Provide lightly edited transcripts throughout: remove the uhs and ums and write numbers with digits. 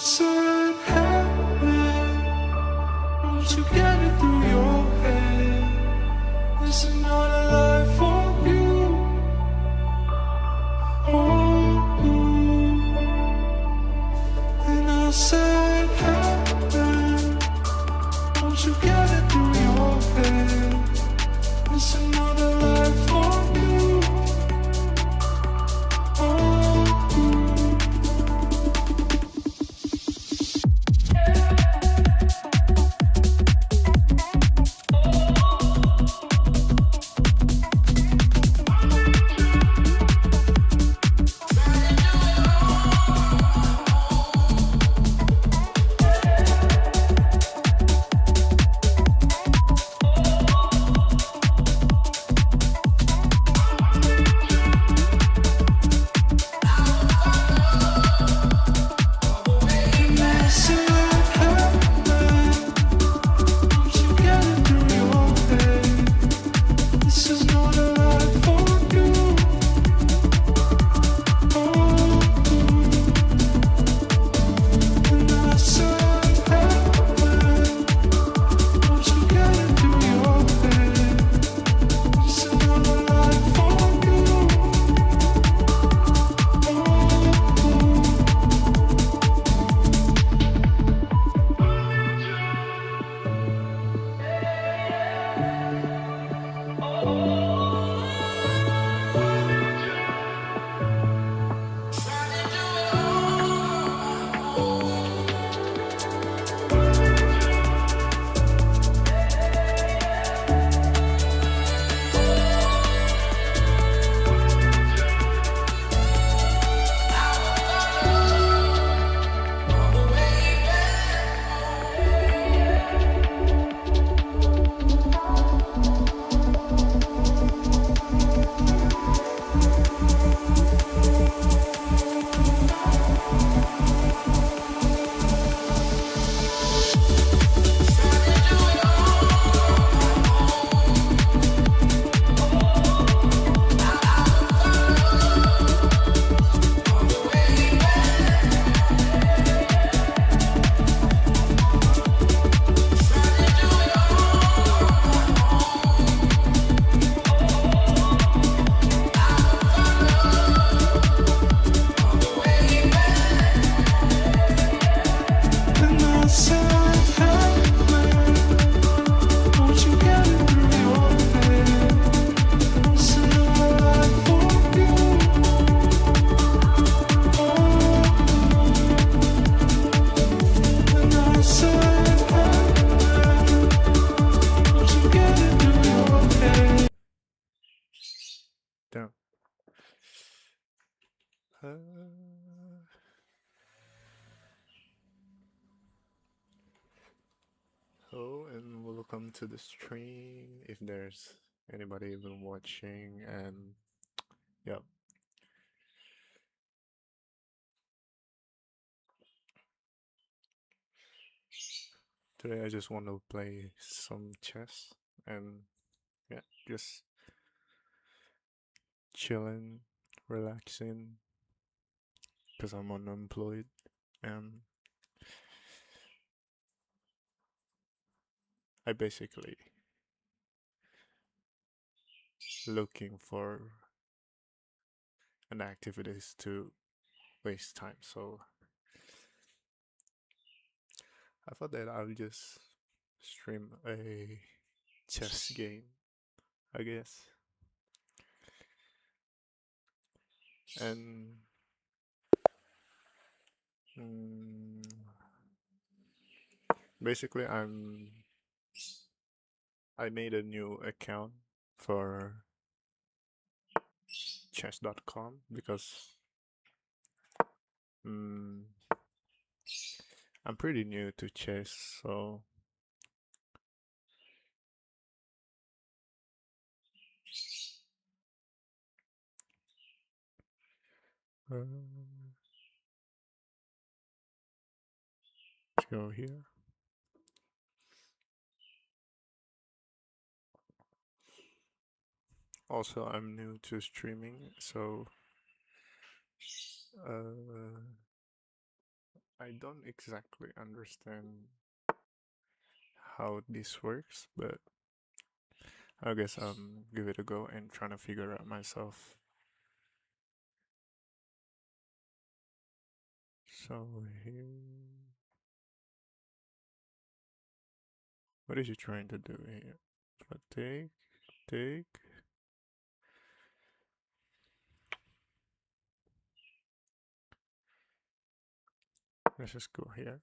said, hey, won't you get it through your head? This is not a life for you. Oh, and I said, hey, won't you get it through your head? This is not a life for you. Oh. Damn. Hello and welcome to the stream. If there's anybody even watching, and yep. Today I just want to play some chess and yeah, just chilling, relaxing, because I'm unemployed and I basically looking for an activities to waste time. So I thought that I'll just stream a chess game, I guess. And mm, basically I made a new account for chess.com because mm, I'm pretty new to chess, so let's go here. Also, I'm new to streaming, so I don't exactly understand how this works, but I guess give it a go and trying to figure out myself. So here, what is he trying to do here? So take. Let's just go here.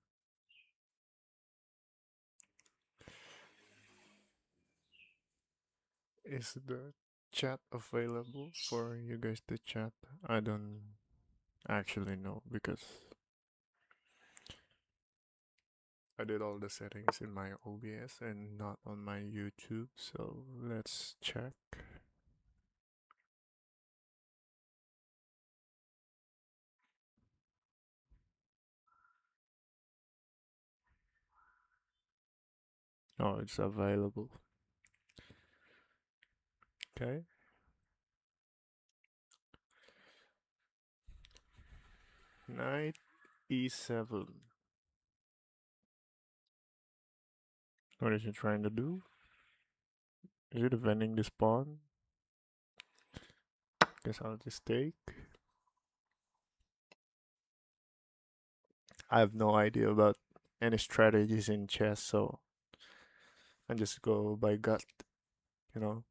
Is the chat available for you guys to chat? I don't actually know because I did all the settings in my OBS and not on my YouTube. So let's check. Oh, it's available. Okay. Knight e7. What is he trying to do? Is it defending this pawn? Guess I'll just take. I have no idea about any strategies in chess, so I just go by gut, you know.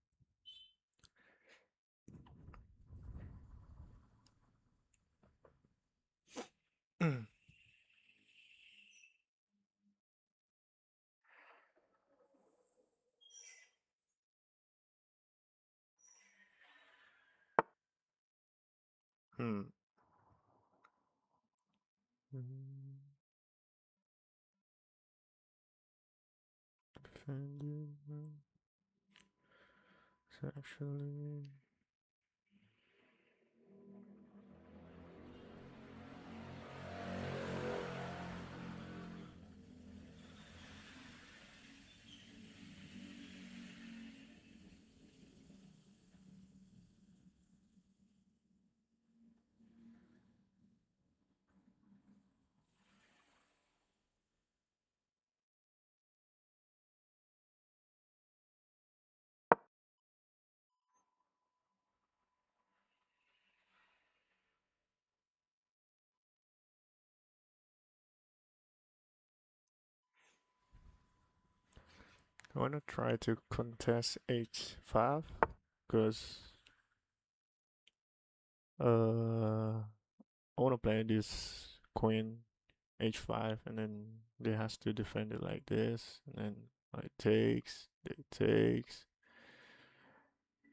Hmm. Defending. It's actually. I wanna try to contest h5 because I wanna play this queen h5 and then they has to defend it like this and then it takes, it takes.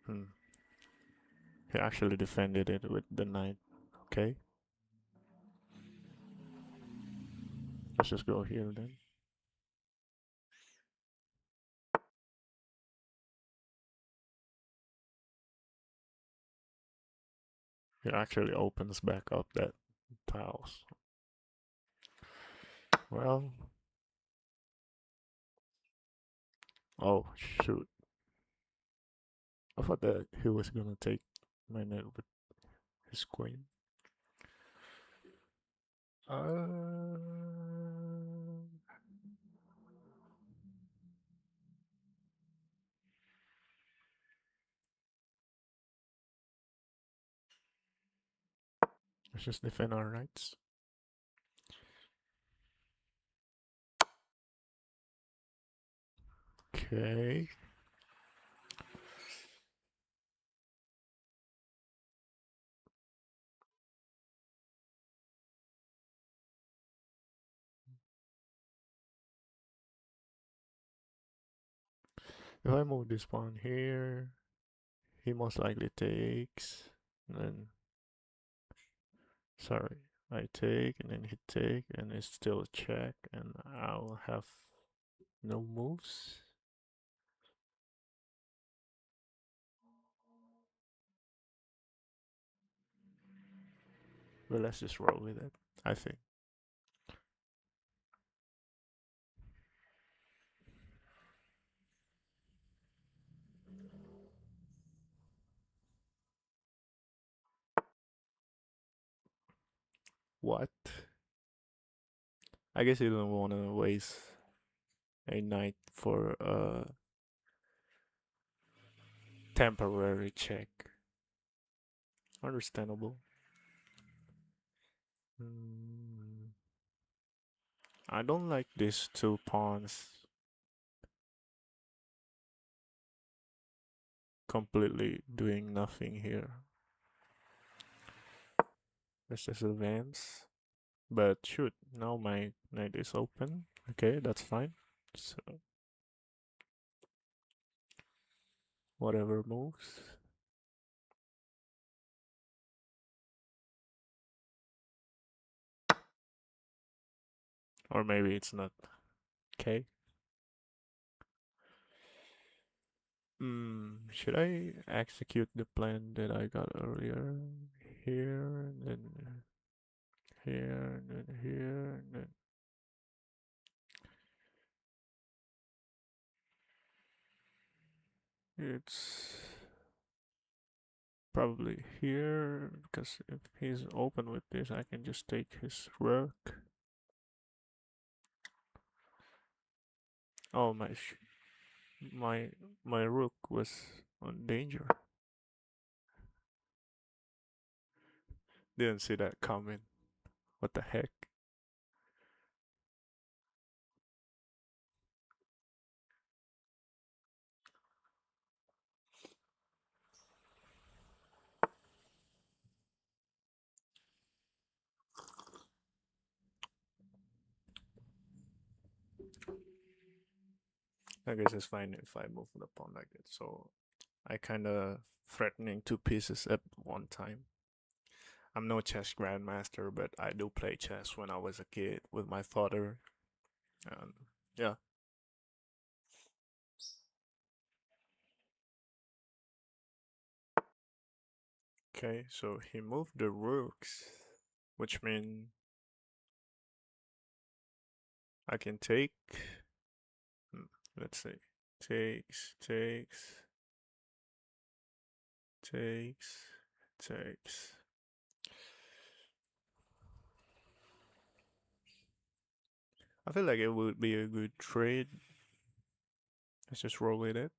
Hmm. He actually defended it with the knight. Okay. Let's just go here then. It actually opens back up that tiles. Well, oh shoot. I thought that he was gonna take my knight with his queen. Uh, let's just defend our rights. Okay. If I move this pawn here, he most likely takes. And then, sorry, I take and then he take and it's still a check and I'll have no moves. But let's just roll with it, I think. What? I guess you don't want to waste a knight for a temporary check. Understandable. Mm, I don't like these two pawns completely doing nothing here. Let's just advance. But shoot, now my knight is open. Okay, that's fine. So whatever moves. Or maybe it's not. Okay. Should I execute the plan that I got earlier? Here, and then here, and then here, and then it's probably here, because if he's open with this, I can just take his rook. Oh, my my rook was on danger. Didn't see that coming. What the heck? I guess it's fine if I move the pawn like that. So I kind of threatening two pieces at one time. I'm no chess grandmaster, but I do play chess when I was a kid with my father. And yeah. Okay, so he moved the rooks, which means I can take. Let's see. Takes, takes, takes, takes. I feel like it would be a good trade. Let's just roll with it.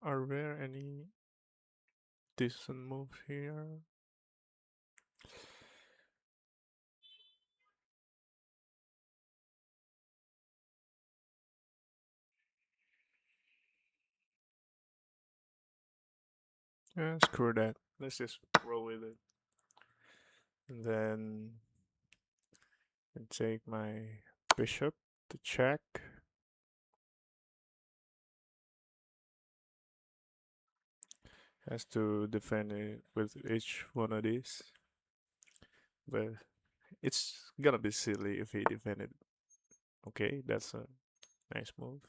Are there any decent moves here? Yeah, screw that. Let's just roll with it. And then I take my bishop to check. Has to defend it with each one of these. But it's gonna be silly if he defended. Okay, that's a nice move.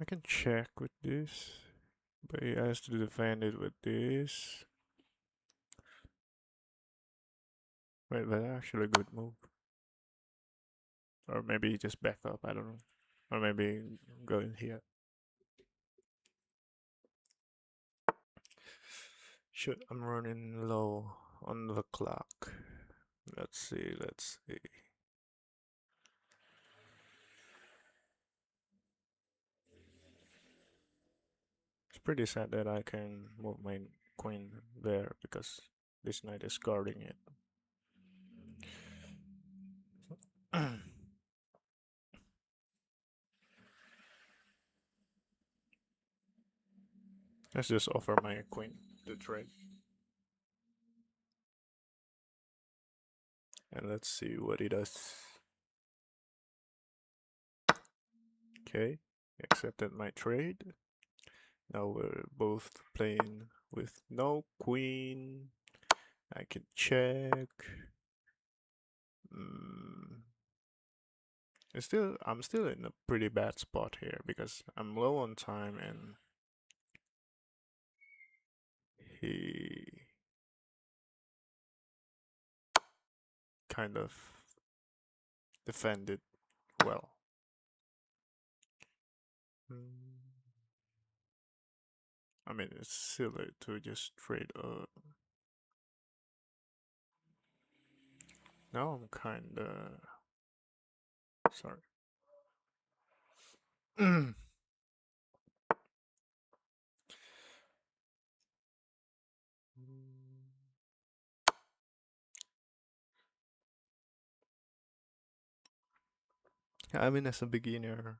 I can check with this, but he has to defend it with this. Wait, that's actually a good move. Or maybe just back up, I don't know. Or maybe go in here. Shoot, I'm running low on the clock. Let's see, let's see. It's pretty sad that I can move my queen there because this knight is guarding it. Let's just offer my queen to trade. And let's see what he does. Okay, accepted my trade. Now we're both playing with no queen. I can check. Mm, I'm still in a pretty bad spot here because I'm low on time and he kind of defended well. Mm, I mean, it's silly to just trade. Now I'm kinda sorry. I mean, as a beginner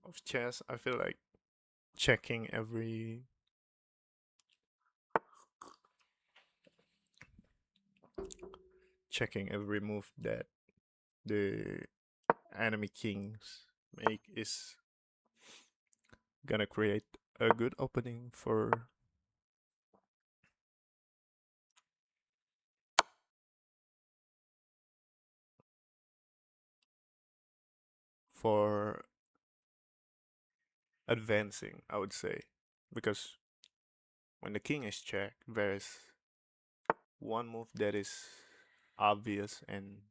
of chess, I feel like checking every move that the enemy kings make is gonna create a good opening for advancing, I would say, because when the king is checked, there's one move that is obvious and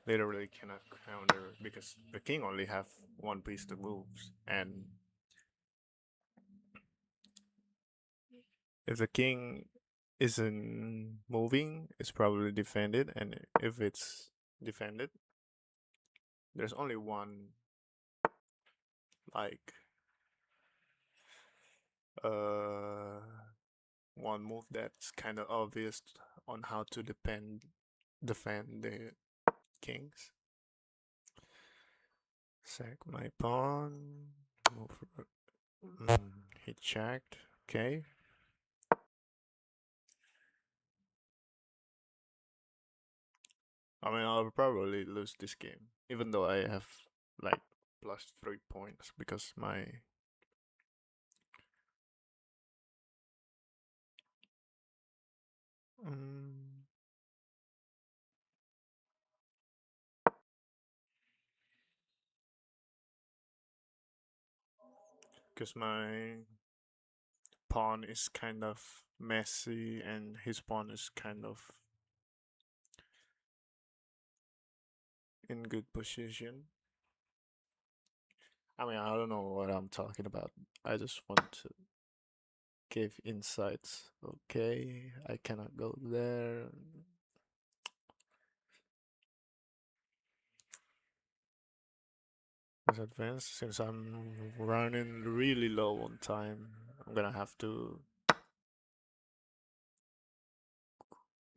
literally cannot counter because the king only have one piece to move, and if the king isn't moving, it's probably defended, and if it's defended, there's only one like uh one move that's kind of obvious on how to defend the kings. Sack my pawn. Move. He checked. Okay. I mean, I'll probably lose this game, even though I have like plus 3 points because my um, because my pawn is kind of messy and his pawn is kind of in good position. I mean, I don't know what I'm talking about. I just want to give insights. Okay, I cannot go there. Let's advance since I'm running really low on time. I'm gonna have to.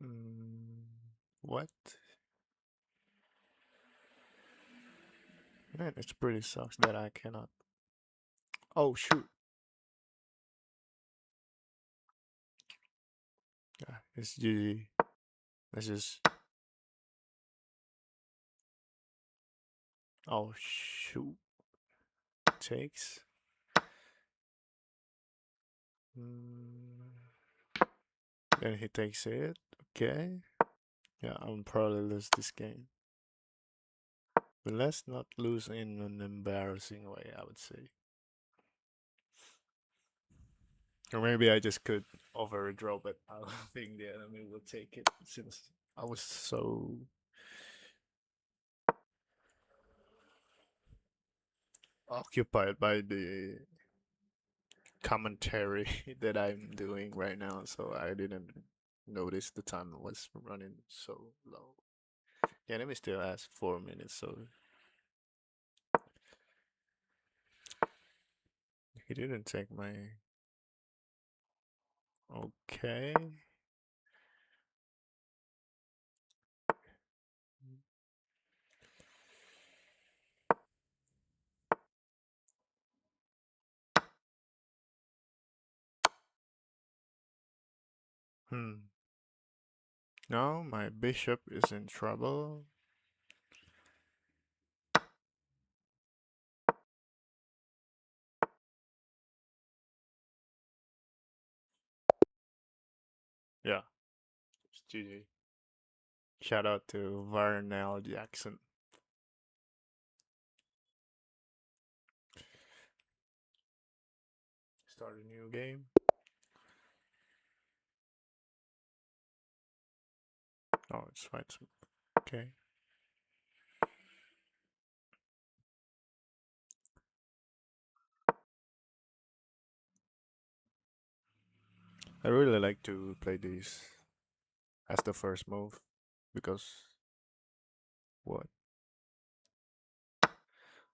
Mm, what? Man, it's pretty sucks that I cannot. Oh shoot! Yeah, it's GG. Let's just. Oh shoot! Takes. Mm, then he takes it. Okay. Yeah, I'll probably lose this game. But let's not lose in an embarrassing way, I would say. Or maybe I just could overdraw, but I don't think the enemy will take it since I was so occupied by the commentary that I'm doing right now, so I didn't notice the time was running so low. The enemy still has 4 minutes, so he didn't take my. Okay. Hmm. No, my bishop is in trouble. Yeah, it's GG. Shout out to Varnell Jackson. Start a new game. Oh, it's fine. Okay. I really like to play these as the first move because what?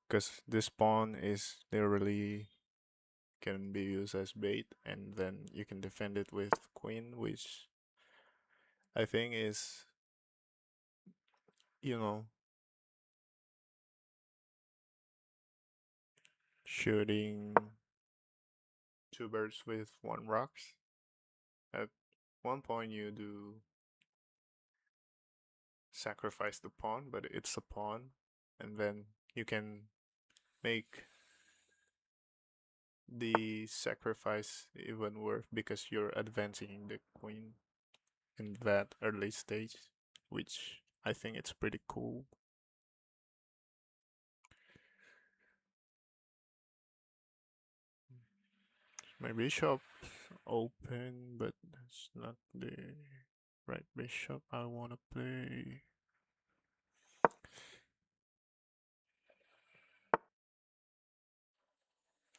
Because this pawn is literally can be used as bait, and then you can defend it with queen, which I think is, you know, shooting two birds with one rocks. At one point, you do sacrifice the pawn, but it's a pawn, and then you can make the sacrifice even worth because you're advancing the queen in that early stage, which I think it's pretty cool. My bishop open, but it's not the right bishop I want to play.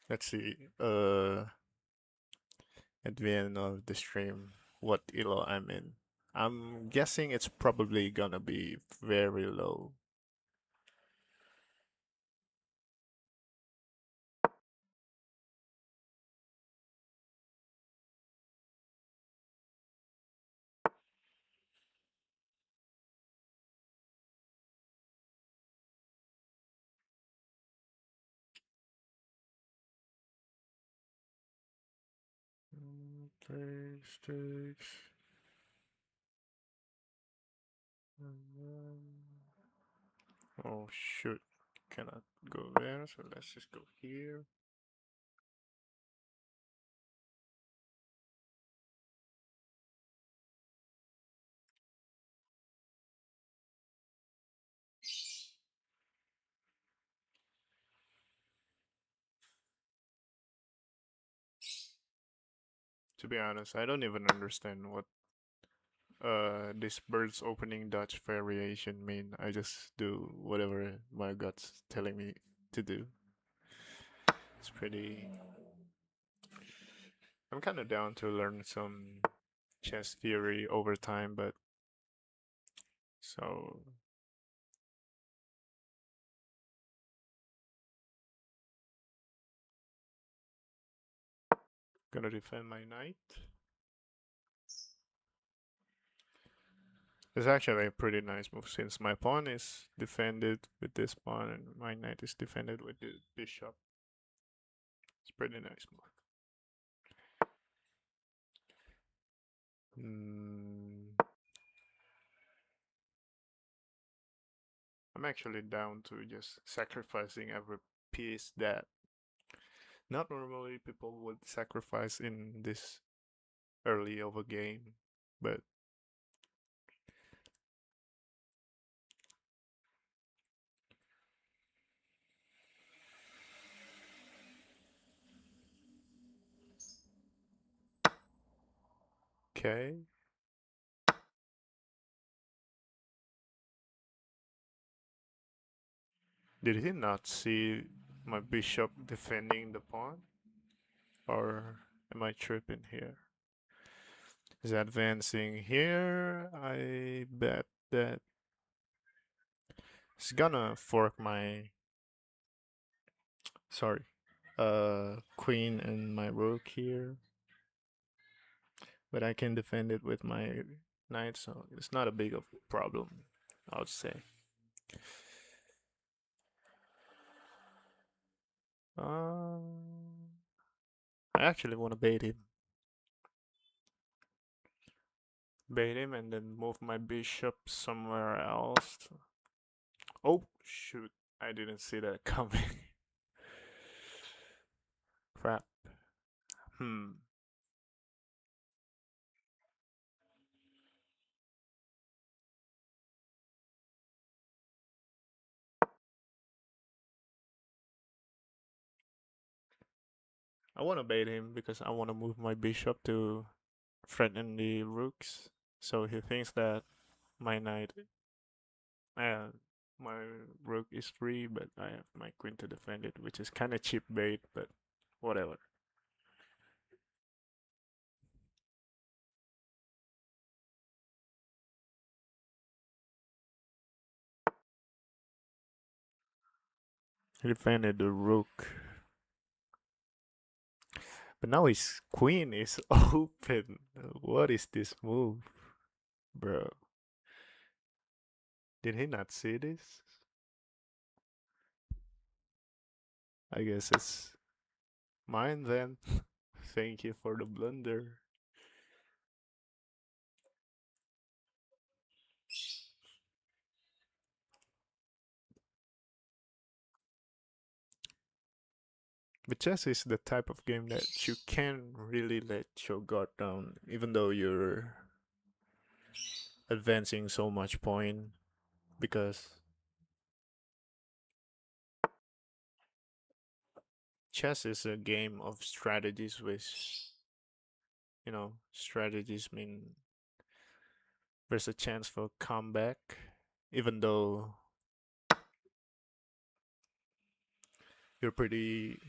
Let's see. At the end of the stream, what elo I'm in. I'm guessing it's probably gonna be very low. Takes. Oh shoot, cannot go there, so let's just go here. To be honest, I don't even understand what this bird's opening Dutch variation mean. I just do whatever my gut's telling me to do. It's pretty. I'm kind of down to learn some chess theory over time, but so gonna defend my knight. It's actually a pretty nice move since my pawn is defended with this pawn and my knight is defended with the bishop. It's pretty nice move. I'm actually down to just sacrificing every piece that not normally people would sacrifice in this early of a game, but okay. Did he not see my bishop defending the pawn? Or am I tripping here? Is advancing here? I bet that it's gonna fork my sorry queen and my rook here. But I can defend it with my knight, so it's not a big of a problem, I would say. Um, I actually want to bait him, and then move my bishop somewhere else. Oh shoot! I didn't see that coming. Crap. Hmm. I want to bait him because I want to move my bishop to threaten the rooks. So he thinks that my knight, uh, my rook is free, but I have my queen to defend it, which is kind of cheap bait, but whatever. He defended the rook, but now his queen is open. What is this move, bro? Did he not see this? I guess it's mine then. Thank you for the blunder. But chess is the type of game that you can really let your guard down, even though you're advancing so much point, because chess is a game of strategies, which, strategies mean there's a chance for comeback, even though you're pretty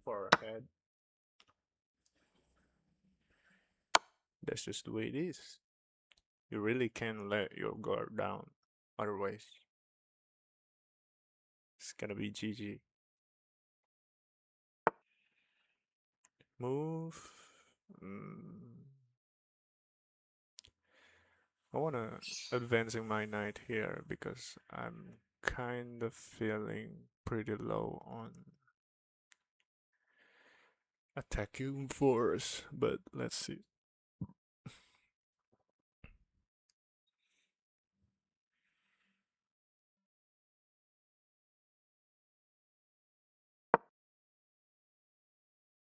far ahead. That's just the way it is. You really can't let your guard down, otherwise, it's gonna be GG. Move. Mm, I wanna advancing my knight here because I'm kind of feeling pretty low on attacking force, but let's see.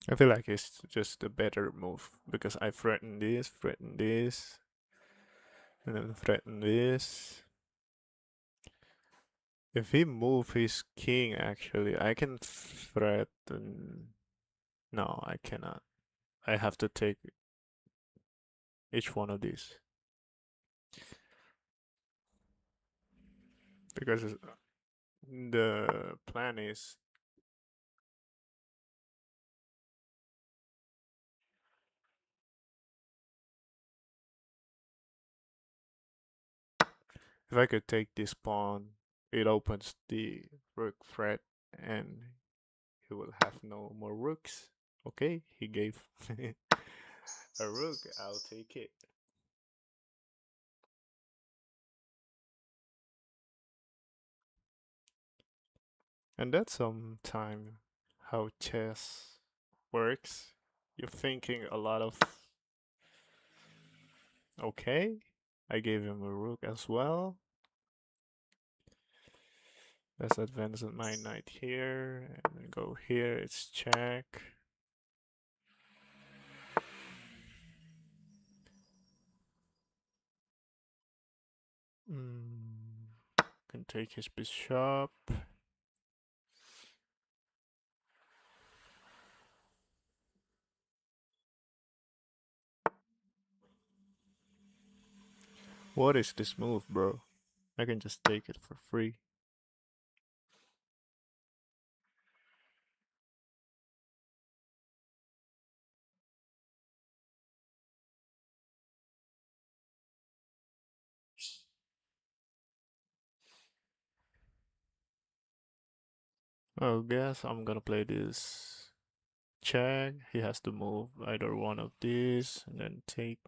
I feel like it's just a better move because I threaten this, and then threaten this. If he move his king, actually, I can threaten. No, I cannot. I have to take each one of these because the plan is if I could take this pawn, it opens the rook threat, and he will have no more rooks. Okay, he gave a rook. I'll take it. And that's sometime how chess works. You're thinking a lot of, okay, I gave him a rook as well. Let's advance my knight here and then go here. It's check. Can take his bishop. What is this move, bro? I can just take it for free. Oh, guess I'm gonna play this check. He has to move either one of these and then take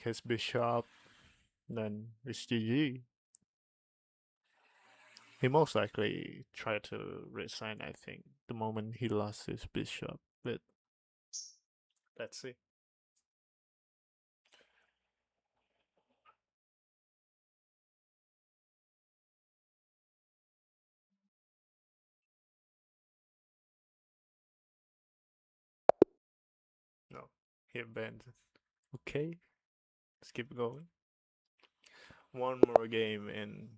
his bishop. Then it's GG. He most likely tried to resign, I think, the moment he lost his bishop. But let's see. No, he abandoned. Okay, let's keep going. One more game, and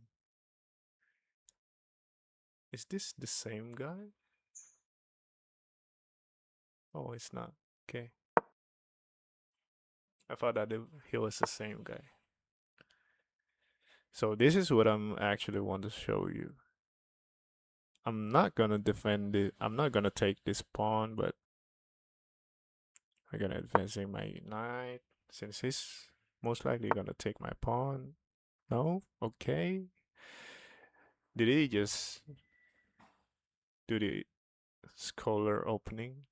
is this the same guy? Oh, it's not. Okay. I thought that he was the same guy. So this is what I'm actually want to show you. I'm not gonna defend it. I'm not gonna take this pawn, but I'm gonna advancing my knight since he's most likely gonna take my pawn. No? Okay. Did he just do the scholar opening?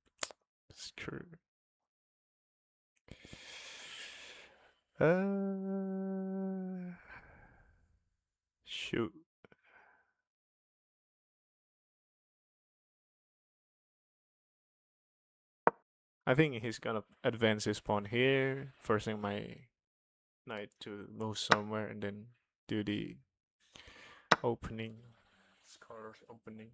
Screw. Shoot. I think he's gonna advance his pawn here, forcing my knight to move somewhere and then do the opening. Scholar's opening.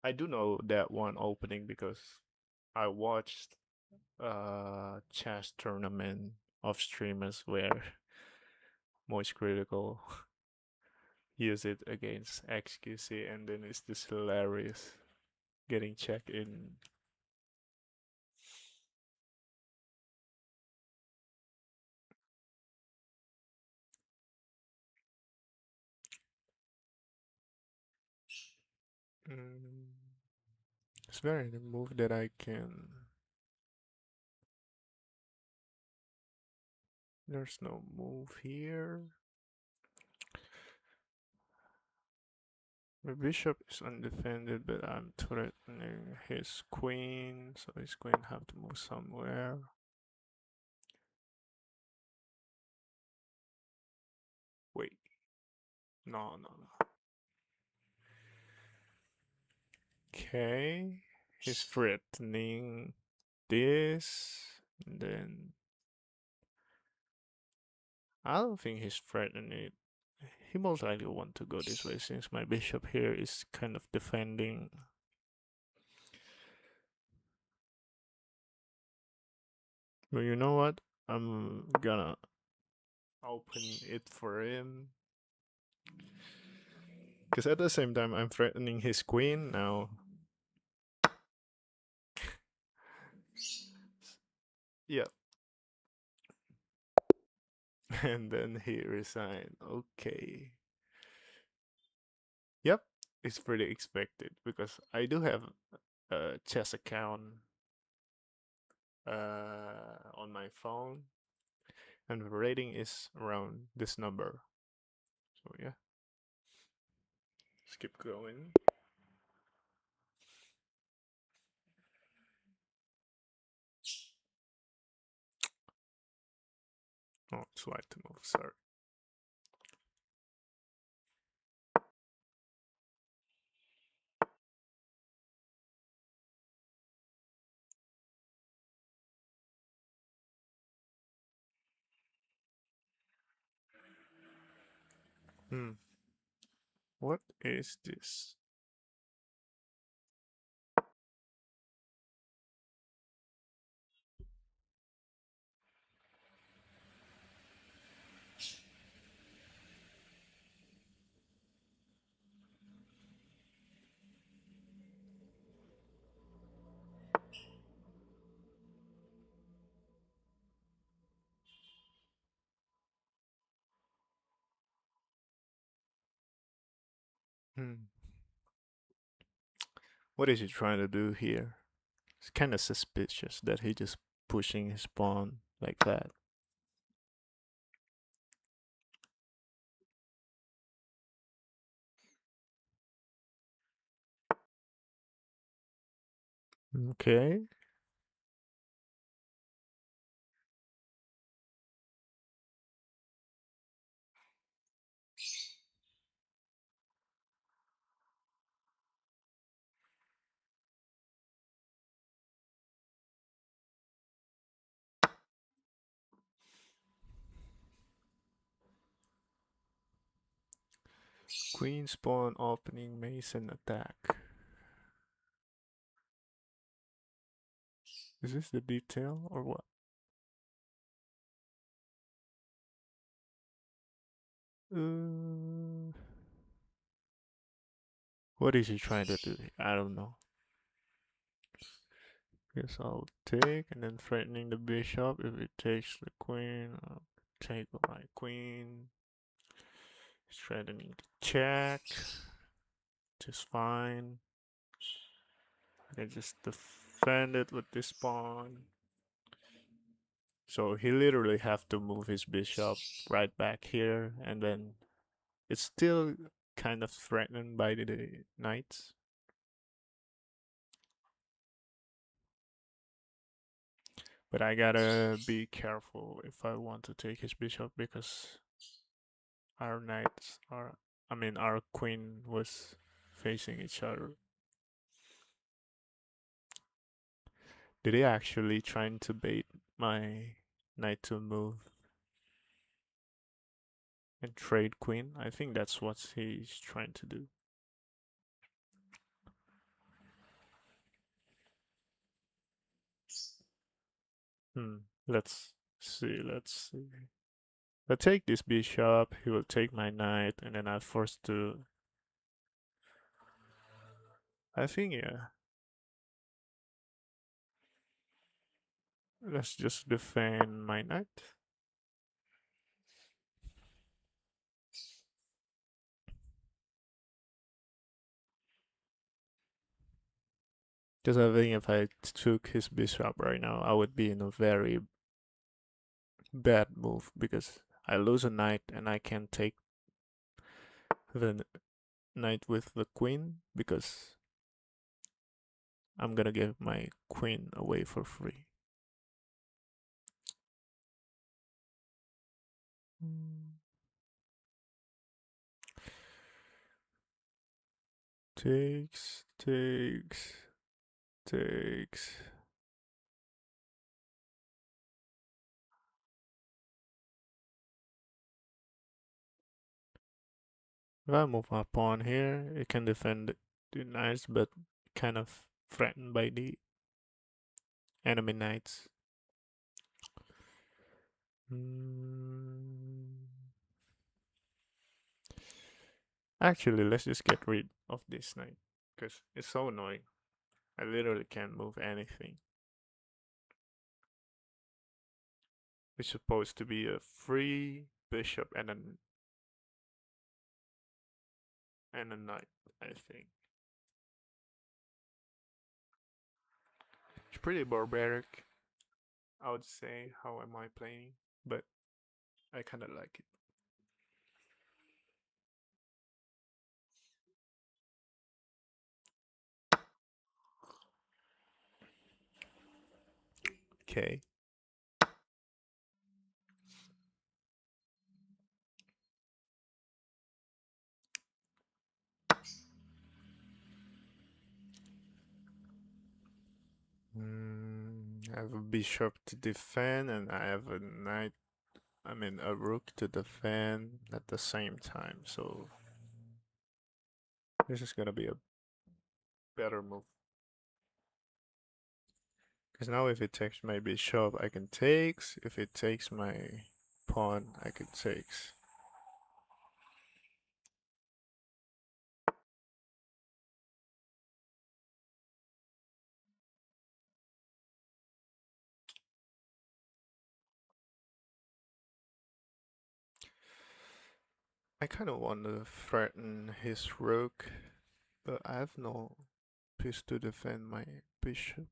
I do know that one opening because I watched a chess tournament of streamers where Most Critical use it against XQC, and then it's just hilarious getting checked in. Mm, is there any move that I can? There's no move here. My bishop is undefended, but I'm threatening his queen, so his queen have to move somewhere. Wait, no, no, no. Okay, he's threatening this, and then I don't think he's threatening it. He most likely want to go this way since my bishop here is kind of defending. But you know what? I'm gonna open it for him. Because at the same time, I'm threatening his queen now. Yep. And then he resigned. Okay. Yep. It's pretty expected because I do have a chess account on my phone, and the rating is around this number. So yeah, let's keep going. Oh, it's white to move. Sorry. Hmm. What is this? Hmm. What is he trying to do here? It's kind of suspicious that he just pushing his pawn like that. Okay. Queen pawn opening mason attack. Is this the detail or what? Uh, What is he trying to do? I don't know. Guess I'll take and then threatening the bishop. If it takes the queen, I'll take my queen. Threatening the check. Just fine. I just defend it with this pawn. So he literally have to move his bishop right back here, and then it's still kind of threatened by the knights. But I gotta be careful if I want to take his bishop because our knights are, I mean, our queen was facing each other. Did he actually trying to bait my knight to move and trade queen? I think that's what he's trying to do. Hmm. Let's see. Let's see. If I take this bishop, he will take my knight, and then I'm forced to. I think yeah. Let's just defend my knight. Because I think if I took his bishop right now, I would be in a very bad move because I lose a knight and I can take the knight with the queen because I'm gonna give my queen away for free. Takes, takes, takes. If I move my pawn here, it can defend the knights, but kind of threatened by the enemy knights. Actually, let's just get rid of this knight because it's so annoying. I literally can't move anything. It's supposed to be a free bishop and a knight, I think. It's pretty barbaric, I would say. How am I playing? But I kind of like it. Okay. I have a bishop to defend, and I have a knight. I mean, a rook to defend at the same time. So this is gonna be a better move. Because now if it takes my bishop, I can takes. If it takes my pawn, I can takes. I kind of want to threaten his rook, but I have no piece to defend my bishop.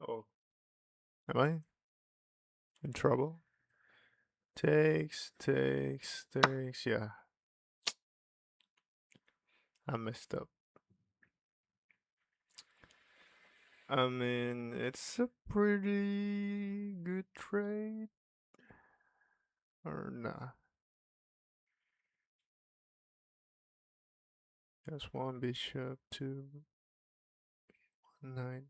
Oh, am I in trouble? Takes, takes, takes. Yeah, I messed up. I mean, it's a pretty good trade, or nah? Just one bishop, two, one knight.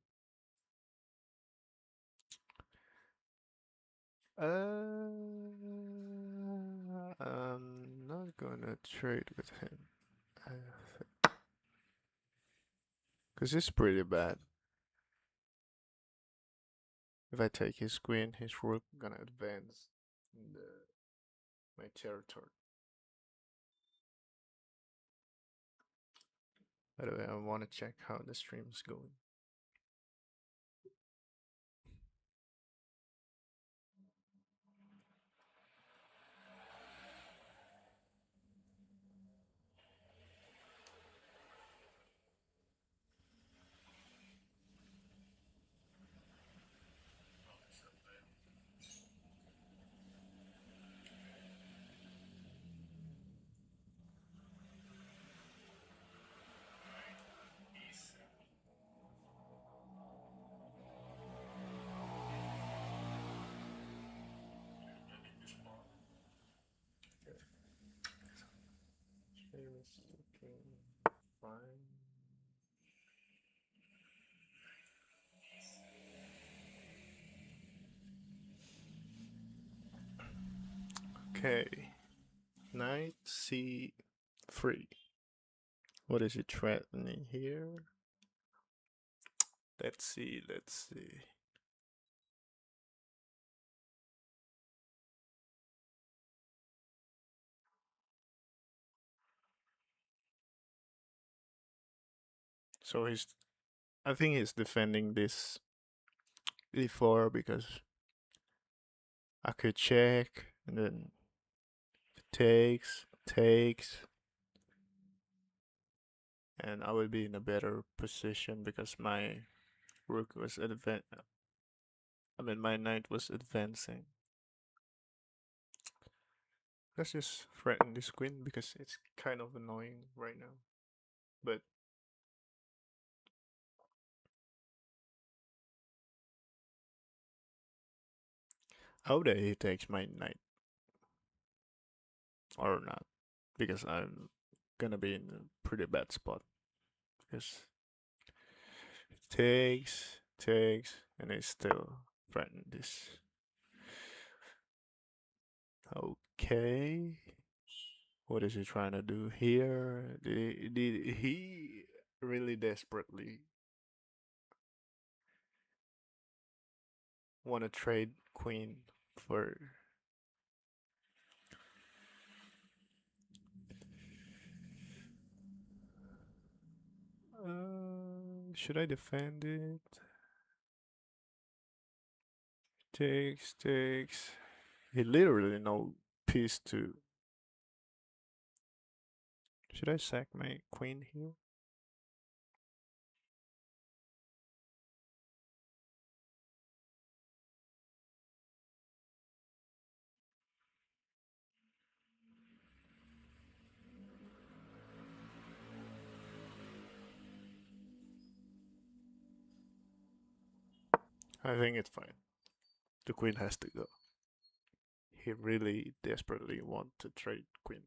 I'm not gonna trade with him. I Cause it's pretty bad. If I take his queen, his rook gonna advance in my territory. By the way, I want to check how the stream is going. Stream is looking fine. Okay, knight c3. What is it threatening here? Let's see, let's see. So I think he's defending this e4 because I could check and then takes, and I would be in a better position because my rook was my knight was advancing. Let's just threaten this queen because it's kind of annoying right now. But I hope that he takes my knight or not, because I'm gonna be in a pretty bad spot. Because takes, and I still threaten this. Okay. What is he trying to do here? Did he really desperately want to trade queen for? Should I defend it? Takes. He literally no piece to. Should I sack my queen here? I think it's fine. The queen has to go. He really desperately want to trade queen.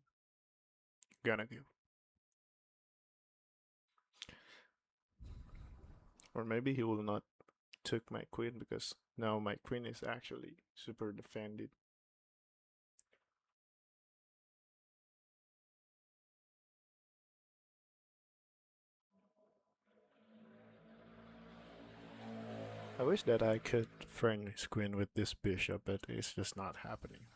Gonna give. Or maybe he will not took my queen because now my queen is actually super defended. I wish that I could friend his queen with this bishop, but it's just not happening.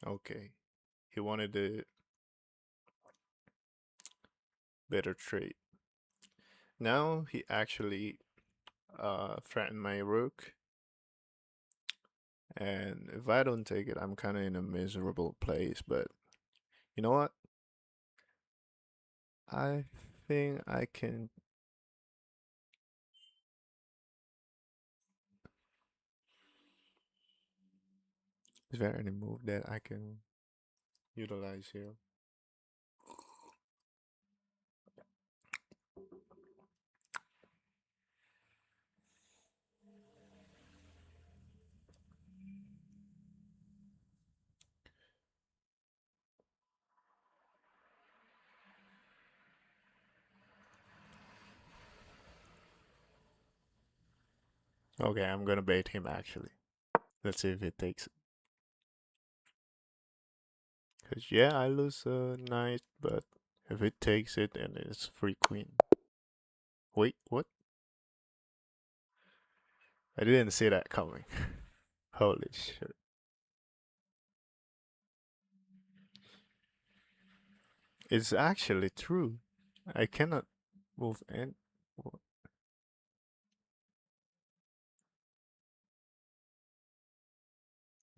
Okay, he wanted the better trade. Now he actually threatened my rook, and if I don't take it, I'm kind of in a miserable place. But you know what? I think I can. Is there any move that I can utilize here. Okay, I'm gonna bait him actually. Let's see if it takes it. Cause yeah, I lose a knight, but if it takes it and it's free queen. Wait, what? I didn't see that coming. Holy shit. It's actually true. I cannot move in.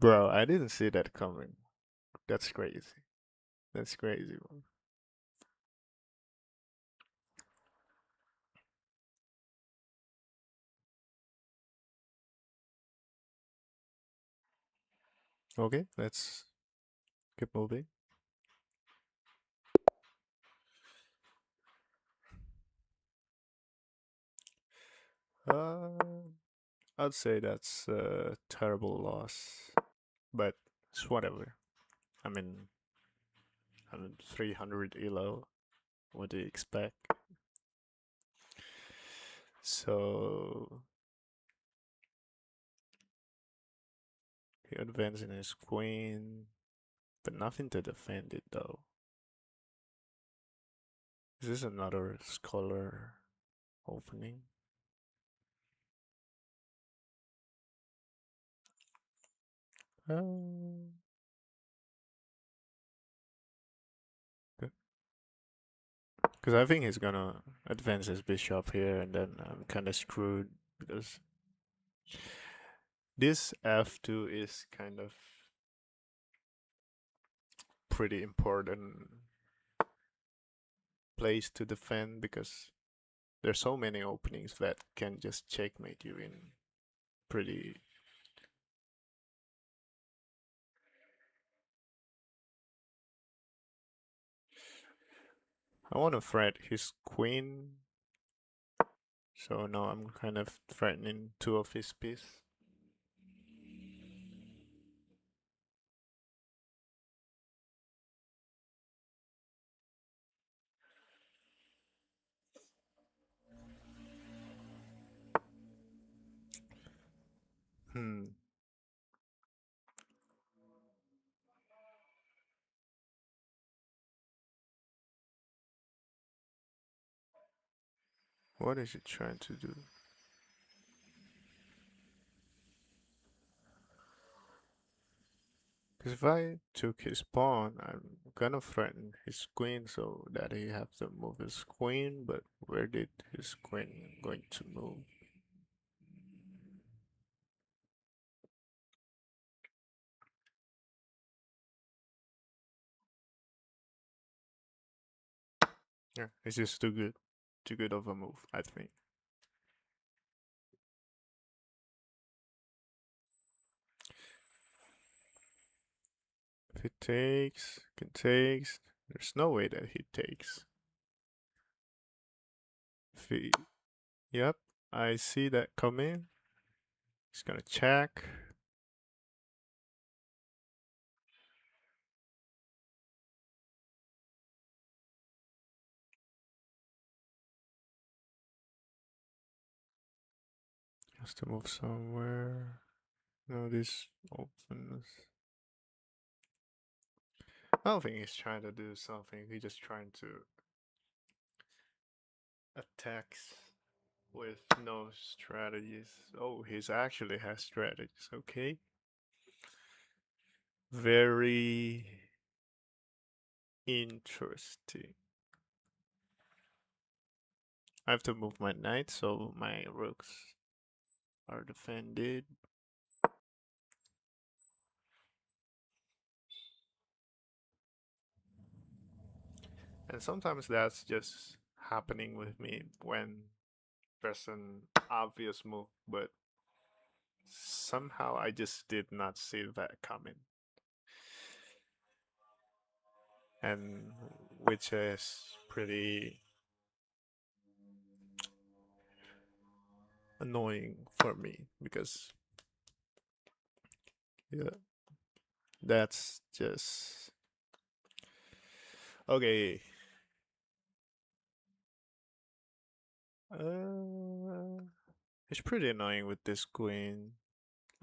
Bro, I didn't see that coming. That's crazy. That's crazy, bro. Okay, let's keep moving. Uh, I'd say that's a terrible loss, but it's whatever. I mean, 300 elo. What do you expect? So he advancing his queen, but nothing to defend it though. Is this another scholar opening? Uh, because I think he's gonna advance his bishop here, and then I'm kind of screwed because this f2 is kind of pretty important place to defend because there's so many openings that can just checkmate you in pretty. I want to threat his queen, so now I'm kind of threatening two of his pieces. Hmm. What is he trying to do? Because if I took his pawn, I'm gonna threaten his queen so that he have to move his queen, but where did his queen going to move? Yeah, it's just too good. Too good of a move, I think. If he takes, can takes, there's no way that he takes. If he, yep, I see that coming. He's gonna check. Has to move somewhere. No, this opens. I don't think he's trying to do something. He's just trying to attack with no strategies. Oh, he's actually has strategies. Okay. Very interesting. I have to move my knight so my rooks are defended. And sometimes that's just happening with me when there's an obvious move, but somehow I just did not see that coming. and which is pretty annoying for me because yeah, that's just okay. Uh, it's pretty annoying with this queen.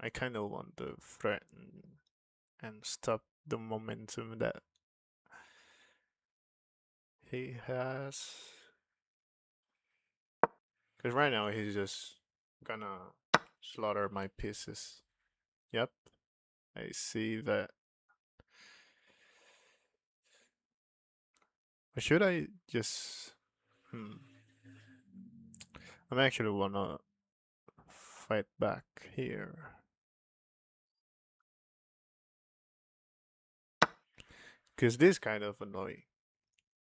I kind of want to threaten and stop the momentum that he has. Because right now he's just gonna slaughter my pieces. Yep, I see that. Or should I just. Hmm. I'm actually wanna fight back here. Because this kind of annoying.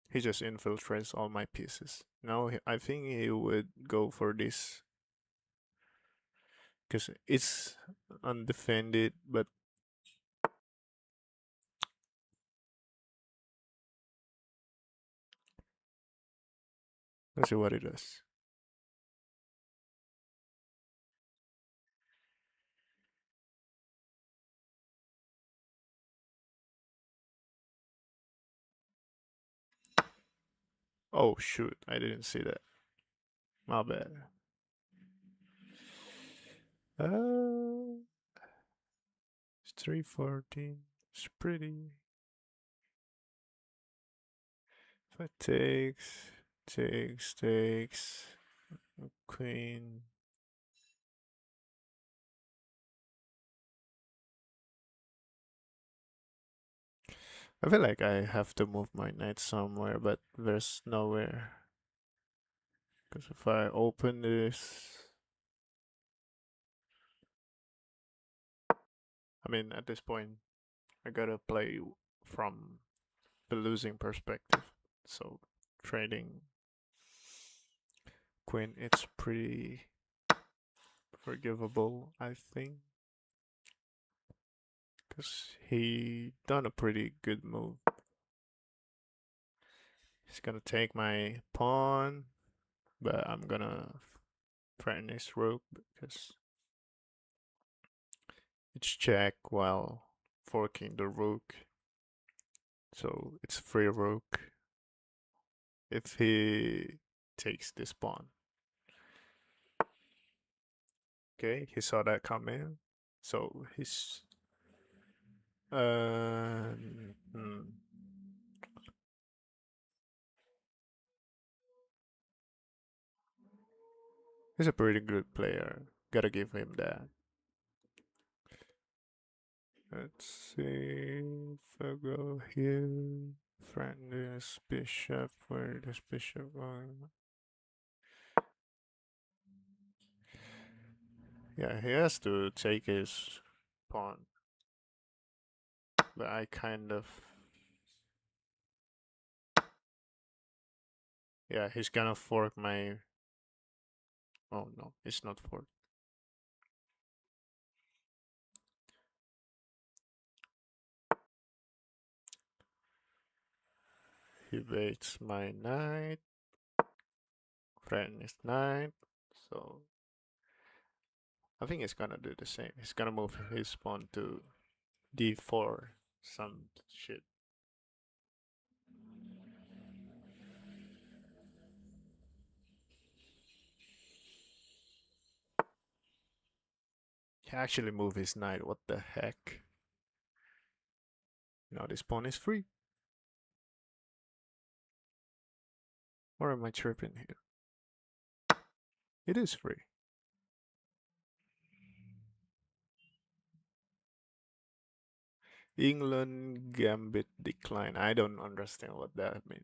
He just infiltrates all my pieces. Now I think he would go for this. Because it's undefended, but let's see what it does. Oh shoot, I didn't see that. My bad. It's 314. It's pretty. If I takes, queen. I feel like I have to move my knight somewhere, but there's nowhere. Because if I open this, I mean, at this point, I gotta play from the losing perspective. So trading queen, it's pretty forgivable, I think, because he done a pretty good move. He's gonna take my pawn, but I'm gonna threaten his rook because it's check while forking the rook. So it's free rook if he takes this pawn. Okay, he saw that coming. So he's uh hmm, he's a pretty good player. Gotta give him that. Let's see if I go here. Threaten this bishop. Where this bishop going? Yeah, he has to take his pawn. But I kind of. Yeah, he's gonna fork my. Oh no, it's not fork. He waits my knight. Threaten his knight. So I think he's gonna do the same. He's gonna move his pawn to d4. Some shit. He actually moved his knight. What the heck? Now this pawn is free. Or am I tripping here? It is free. England gambit decline. I don't understand what that means.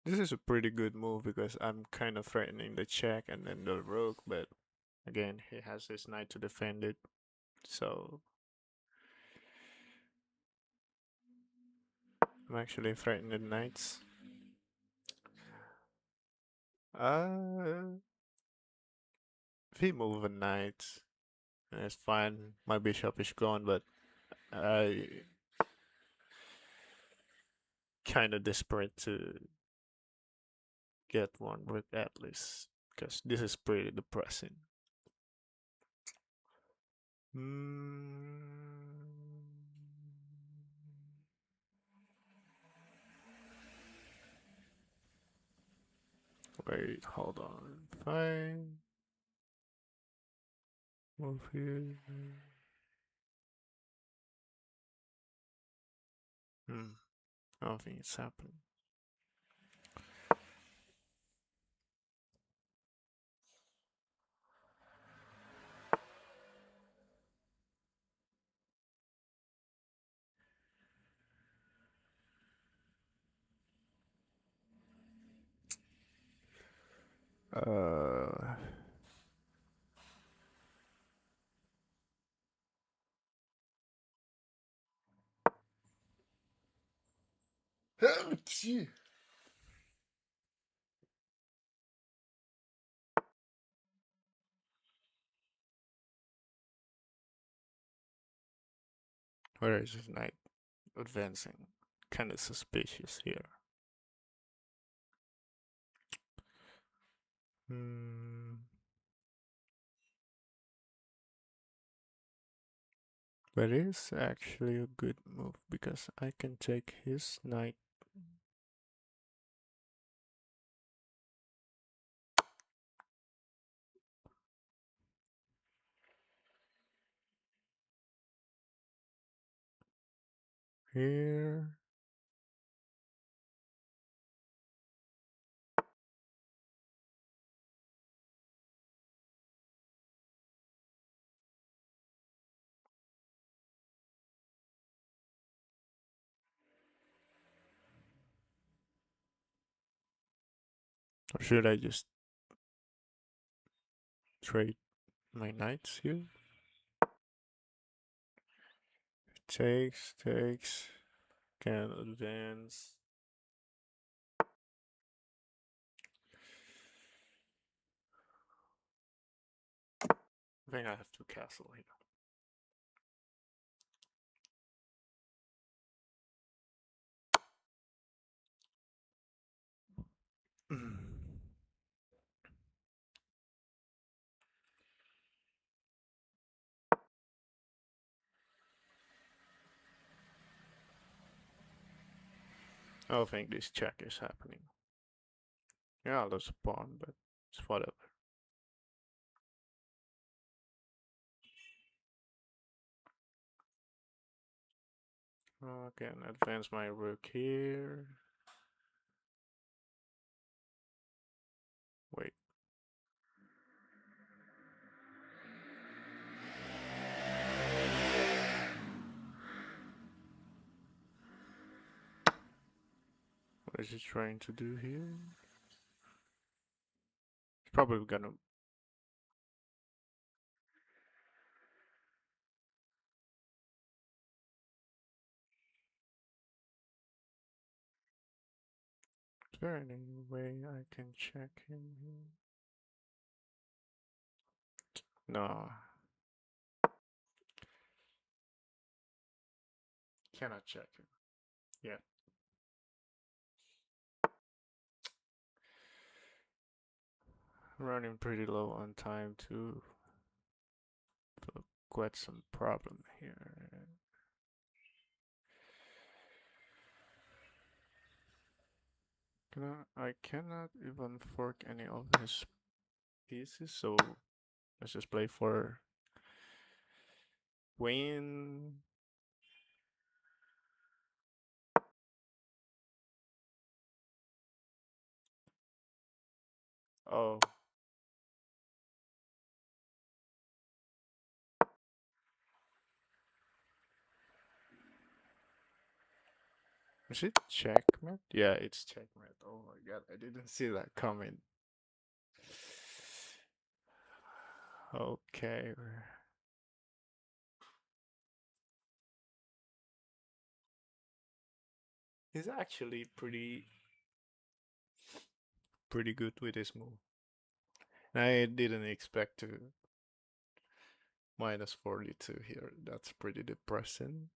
This is a pretty good move because I'm kind of threatening the check and then the rook, but again, he has his knight to defend it. So I'm actually threatening the knights. Uh, he move a knight, it's fine. My bishop is gone, but I kind of desperate to get one with Atlas because this is pretty depressing. Mm. Wait, hold on. Fine. Move here. Hmm. I don't think it's happening. Uh. Where is his knight advancing? Kind of suspicious here. Hmm. But it is actually a good move because I can take his knight. Here. Or should I just trade my knights here? Takes. Can advance. I think I have to castle here. I don't think this check is happening. Yeah, I'll lose a pawn, but it's whatever. I can advance my rook here. Wait. What is he trying to do here? He's probably gonna. Is there any way I can check him here? No. Cannot check him. Yeah. Running pretty low on time too. So quite some problem here. I cannot even fork any of his pieces, so let's just play for win. Oh, is it checkmate? Yeah, it's checkmate. Oh my god, I didn't see that coming. Okay. He's actually pretty good with his move. I didn't expect to minus 42 here. That's pretty depressing.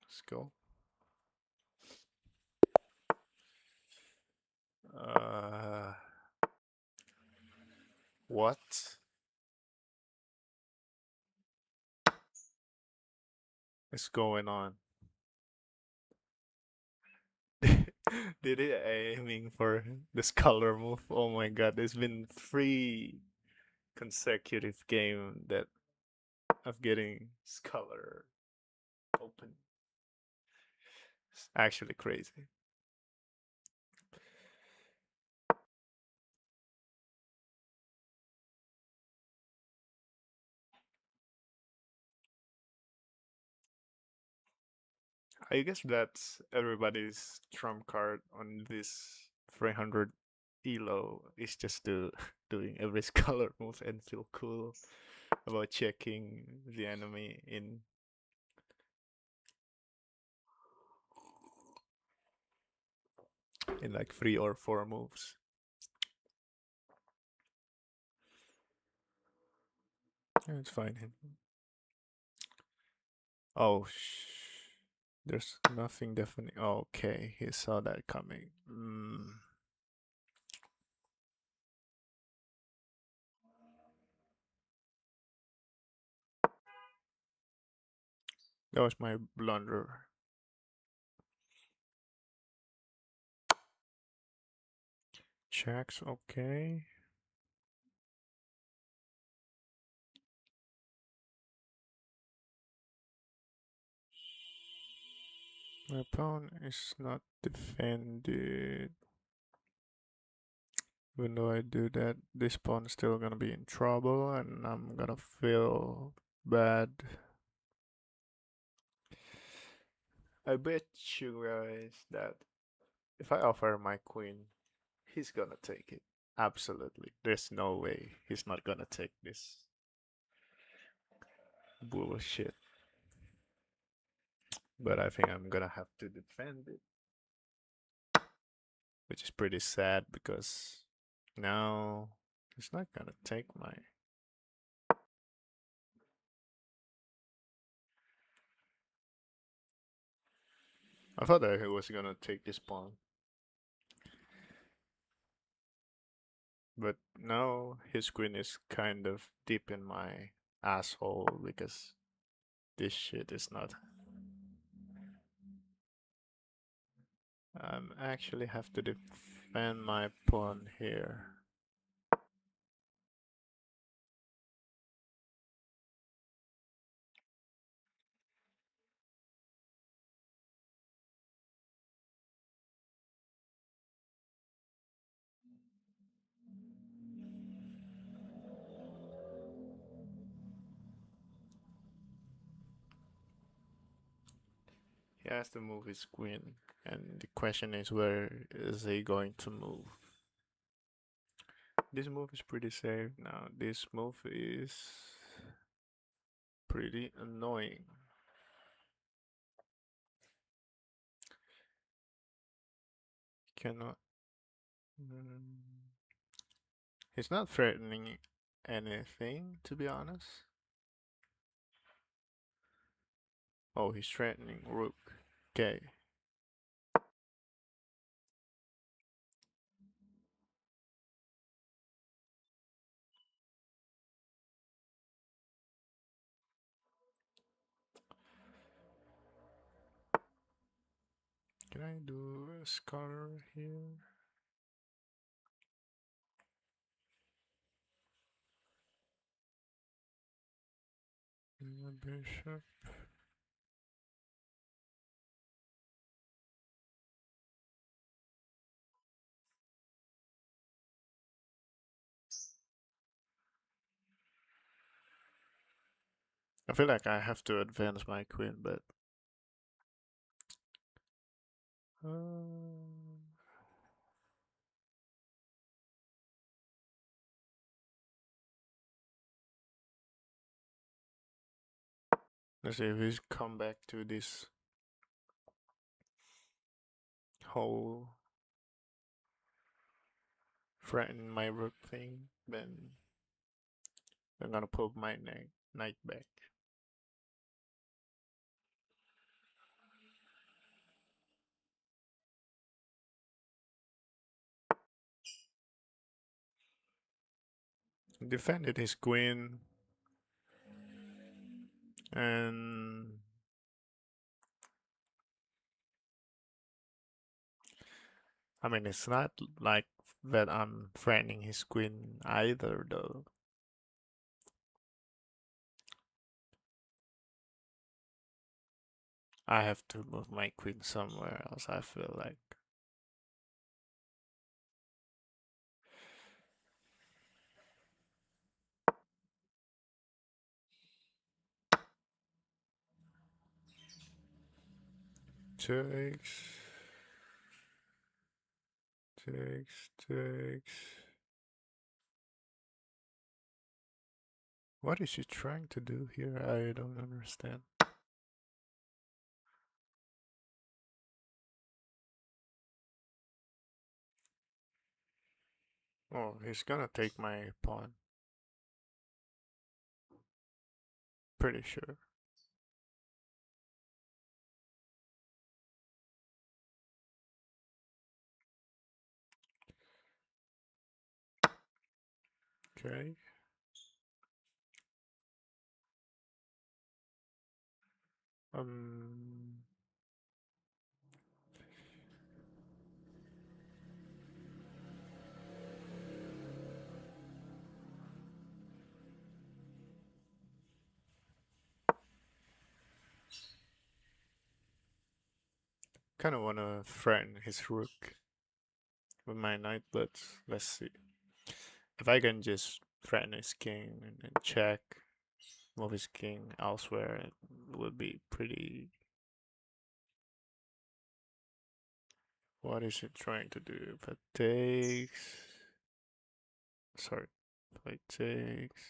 Let's go. Uh, what is going on? Did it aiming for this color move? Oh my god, there's been 3 consecutive game that of getting Scholar open. It's actually crazy. I guess that's everybody's trump card on this 300 elo is just to doing every Scholar move and feel cool about checking the enemy in like 3 or 4 moves. Yeah, it's fine. Oh, there's nothing definite. Okay, he saw that coming. That was my blunder. Checks, okay. My pawn is not defended. Even though I do that, this pawn's still gonna be in trouble and I'm gonna feel bad. I bet you guys that if I offer my queen, he's gonna take it. Absolutely. There's no way he's not gonna take this bullshit. But I think I'm gonna have to defend it, which is pretty sad because now he's not gonna take my. I thought that he was gonna take this pawn, but now his queen is kind of deep in my asshole because this shit is not. Actually have to defend my pawn here. He has to move his queen, and the question is where is he going to move? This move is pretty safe now. This move is pretty annoying. Cannot. Mm, he's not threatening anything, to be honest. Oh, he's threatening rook. Okay. Can I do a scholar here? Bishop. I feel like I have to advance my queen, but uh, let's see if he's come back to this whole threaten my rook thing. Then I'm gonna put my knight back. Defended his queen, and I mean it's not like that I'm threatening his queen either, though. I have to move my queen somewhere else, I feel like. Takes, takes. What is she trying to do here? I don't understand. Oh, he's gonna take my pawn. Pretty sure. Okay. Um, kind of want to threaten his rook with my knight, but let's see. If I can just threaten his king and then check, move his king elsewhere, it would be pretty. What is it trying to do? If it takes. Sorry. If it takes.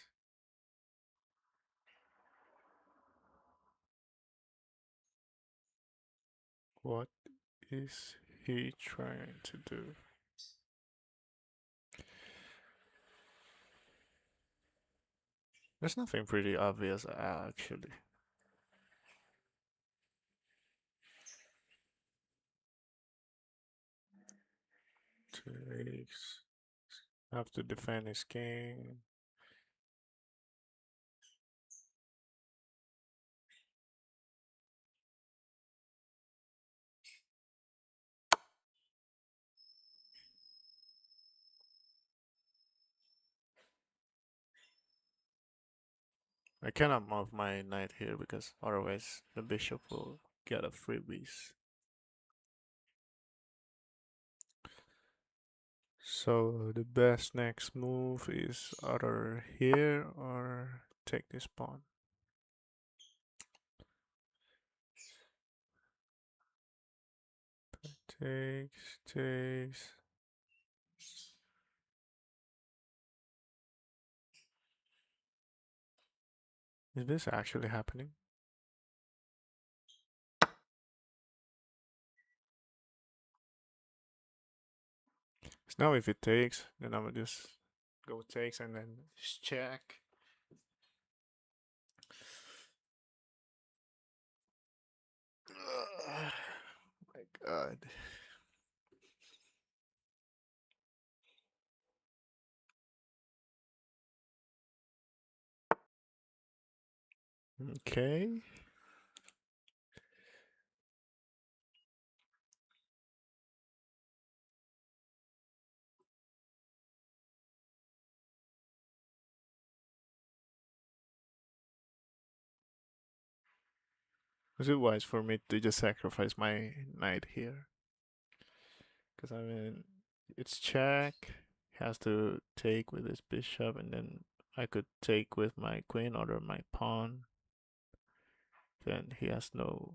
What is he trying to do? There's nothing pretty obvious, actually. Takes. Have to defend his king. I cannot move my knight here because otherwise the bishop will get a freebies. So the best next move is either here or take this pawn. Takes. Is this actually happening? So now if it takes, then I will just go takes and then just check. Oh my god. Okay. Is it wise for me to just sacrifice my knight here? Because I mean, it's check. He has to take with his bishop, and then I could take with my queen or my pawn. Then he has no.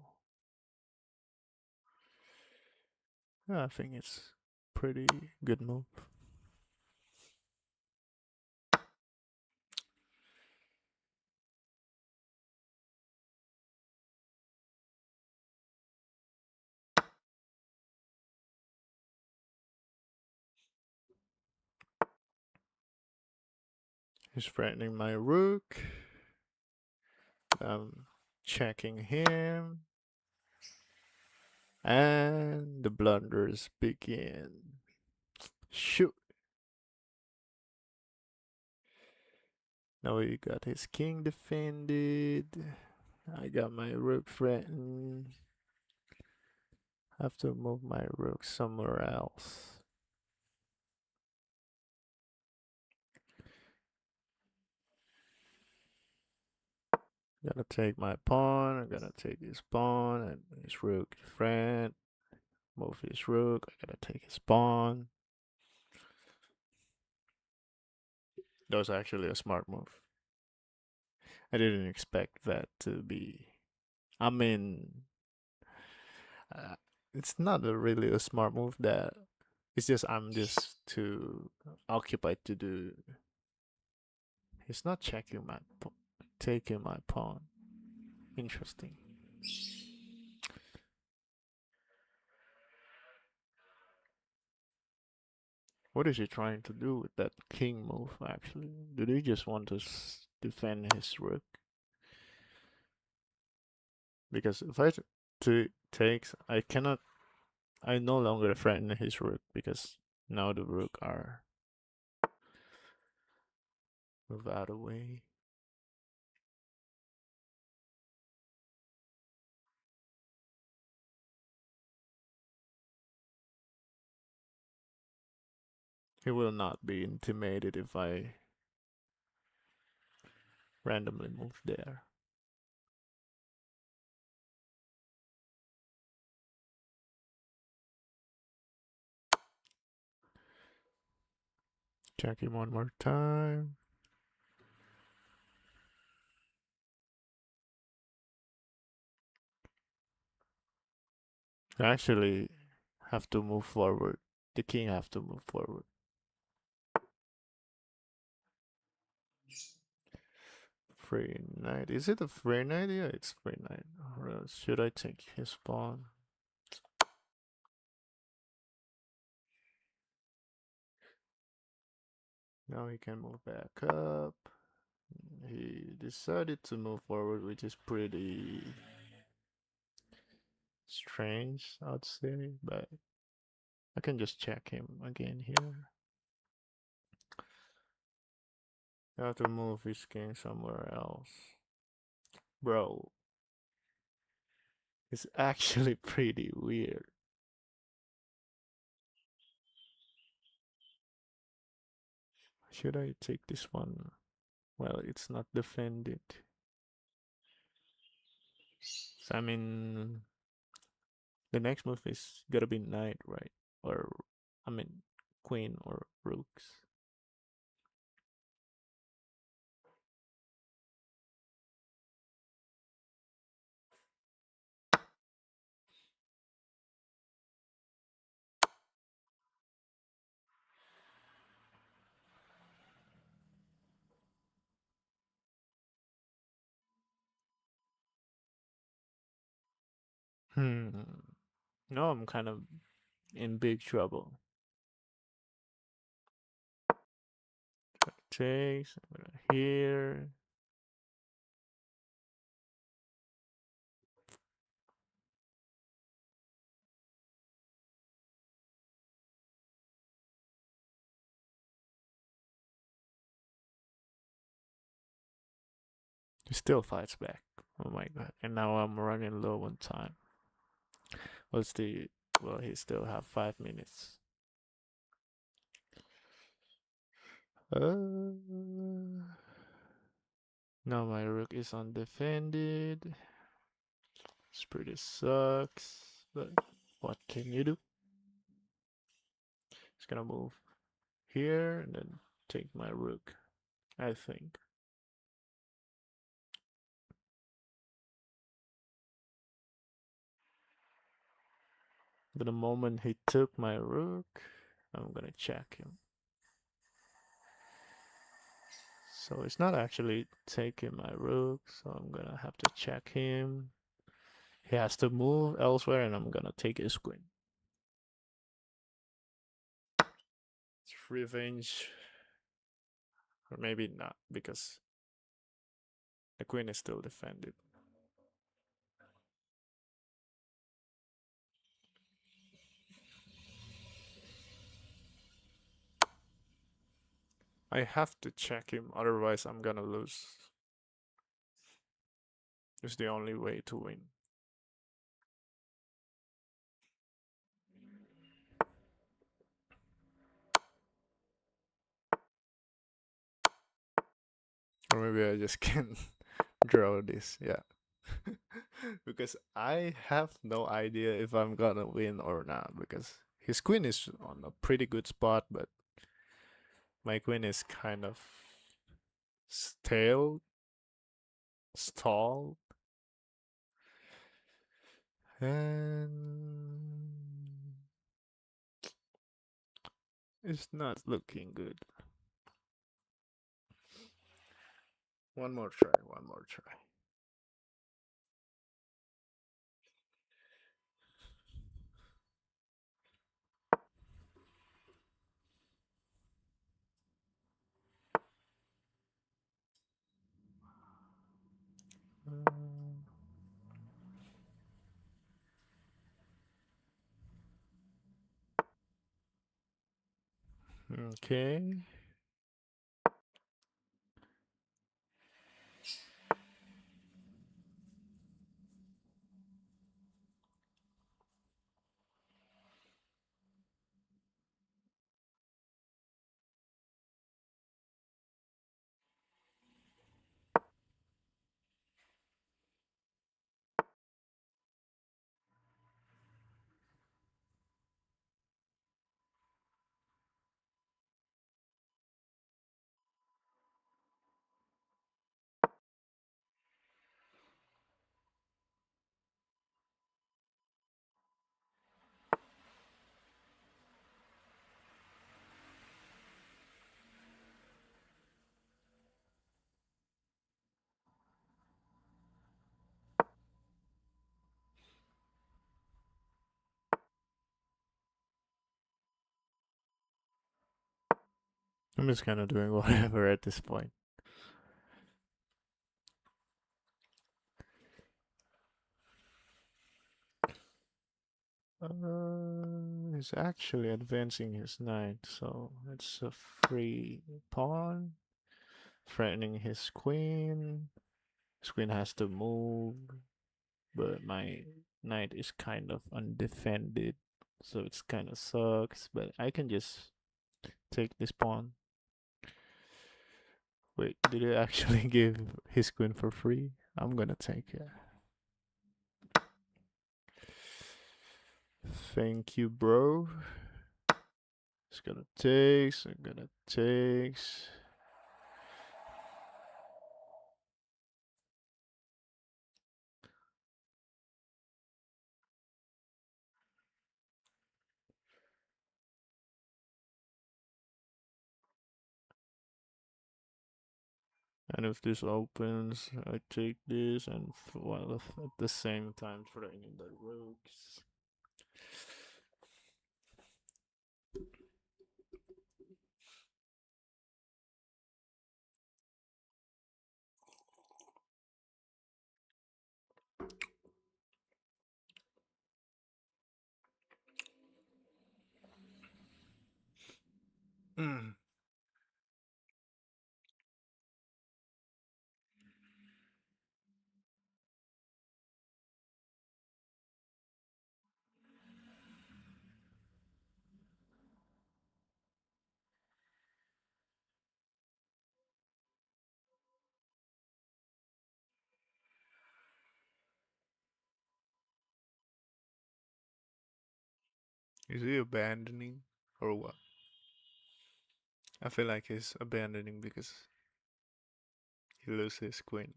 Yeah, I think it's pretty good move. He's threatening my rook. I'm checking him. And the blunders begin. Shoot. Now he got his king defended. I got my rook threatened. Have to move my rook somewhere else. Gotta take my pawn. I gotta take his pawn and his rook friend. Move his rook. I gotta take his pawn. That was actually a smart move. I didn't expect that to be. I mean, uh, it's not really a smart move. That it's just I'm just too occupied to do. He's not checking my, taking my pawn. Interesting. What is he trying to do with that king move, actually? Do they just want to defend his rook? Because if I takes, I cannot. I no longer threaten his rook because now the rook are move out of the way. He will not be intimidated if I randomly move there. Check him one more time. I actually have to move forward. The king have to move forward. Free knight. Is it a free knight? Yeah, it's free knight. Or should I take his pawn? Now he can move back up. He decided to move forward, which is pretty strange, I'd say, but I can just check him again here. I have to move his king somewhere else. Bro, it's actually pretty weird. Should I take this one? Well, it's not defended. So, I mean, the next move is gotta be knight, right? Or, I mean, queen or rooks. Hmm. No, I'm kind of in big trouble. Takes here. He still fights back. Oh my god! And now I'm running low on time. What's the? Well, he still have 5 minutes. Uh, now my rook is undefended. This pretty sucks, but what can you do? It's gonna move here and then take my rook, I think. But the moment he took my rook, I'm gonna check him. So it's not actually taking my rook, so I'm gonna have to check him. He has to move elsewhere, and I'm gonna take his queen. It's revenge. Or maybe not, because the queen is still defended. I have to check him, otherwise I'm gonna lose. It's the only way to win. Or maybe I just can draw this, yeah. Because I have no idea if I'm gonna win or not, because his queen is on a pretty good spot, but my queen is kind of stale, stalled, and it's not looking good. One more try, one more try. Okay. I'm just kind of doing whatever at this point. He's actually advancing his knight, so it's a free pawn, threatening his queen. His queen has to move, but my knight is kind of undefended, so it's kind of sucks. But I can just take this pawn. Wait, did he actually give his queen for free? I'm gonna take it. Thank you, bro. It's gonna takes. I'm gonna takes. And if this opens, I take this, and while at the same time threatening the rooks. Mm. Is he abandoning or what? I feel like he's abandoning because he loses his queen.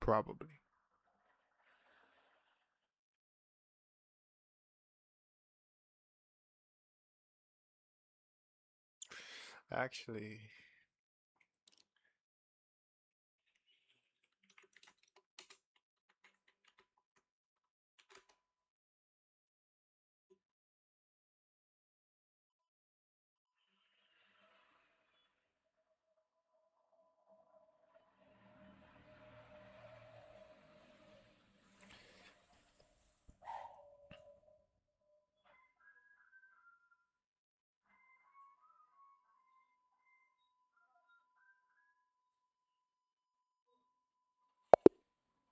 Probably. Actually,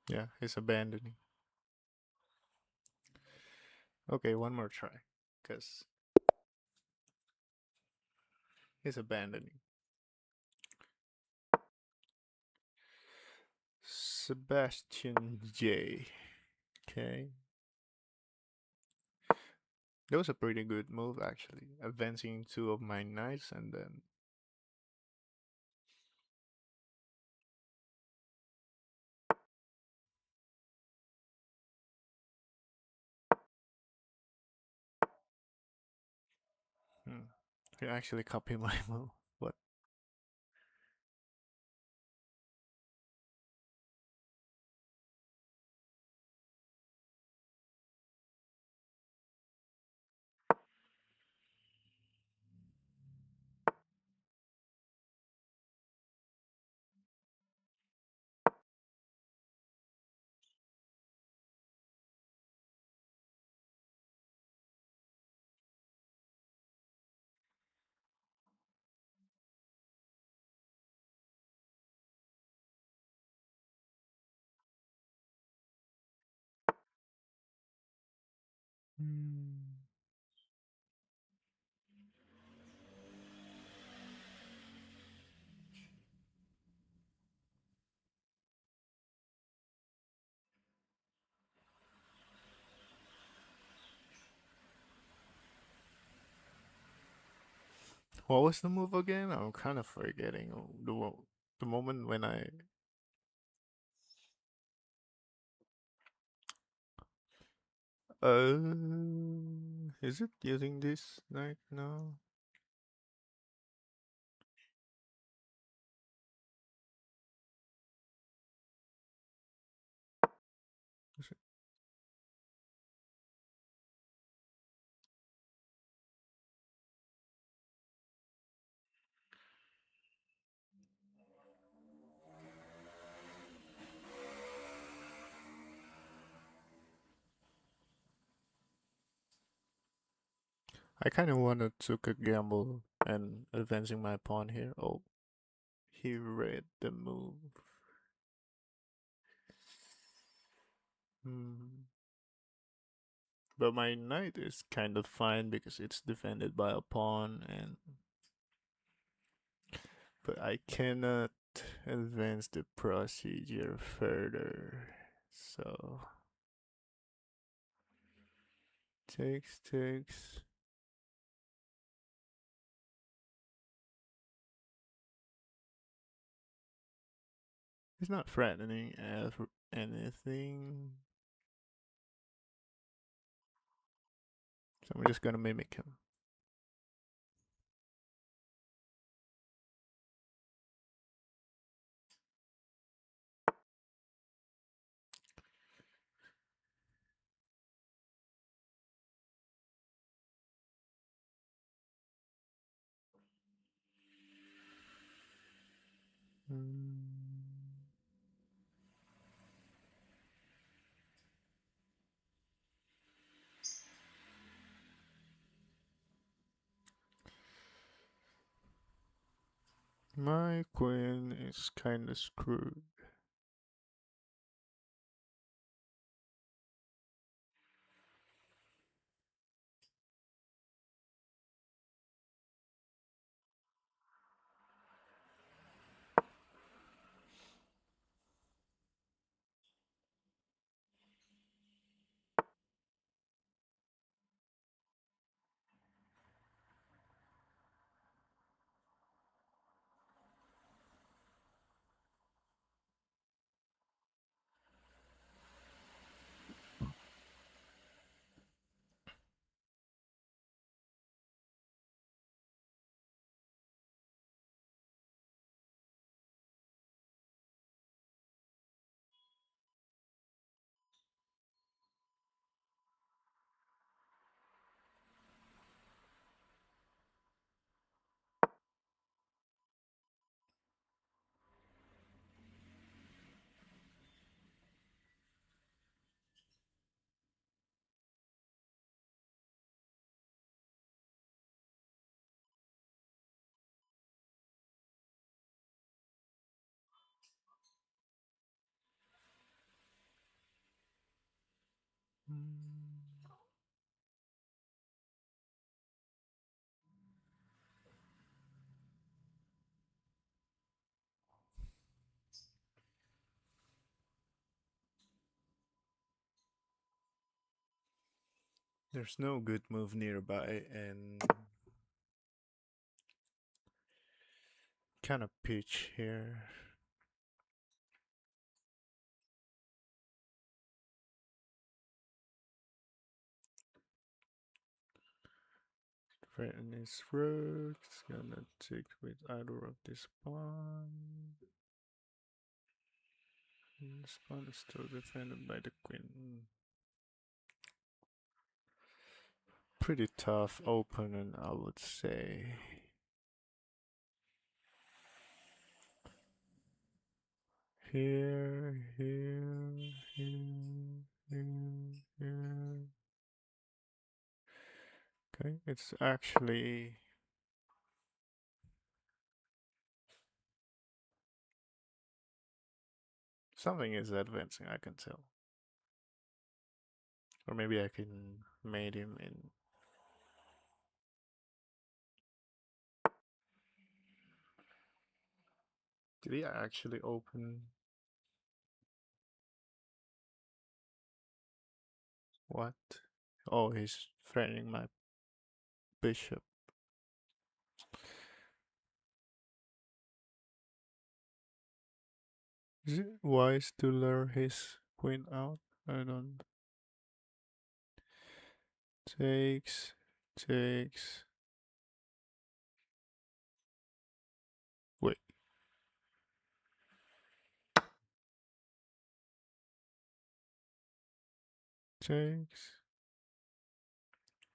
Yeah, he's abandoning. Okay, one more try. Because he's abandoning. Sebastian J. Okay. That was a pretty good move, actually. Advancing two of my knights and then. Hmm. He actually copied my move. What? Hmm. What was the move again? I'm kind of forgetting. The moment when I. Is it using this knight now? Is it- I kind of wanted to took a gamble and advancing my pawn here. Oh, he read the move. Hmm. But my knight is kind of fine because it's defended by a pawn, and but I cannot advance the procedure further. So takes. He's not threatening anything, so I'm just gonna mimic him. Mm. My queen is kind of screwed. There's no good move nearby, and kind of pitch here. Threaten his rook. It's gonna take with either of this pawn. And this pawn is still defended by the queen. Pretty tough opponent, I would say. Here, here, here, here. Okay, it's actually something is advancing, I can tell. Or maybe I can mate him in. Did he actually open? What? Oh, he's threatening my bishop. Is it wise to lure his queen out? I don't. Takes, takes. Wait, takes.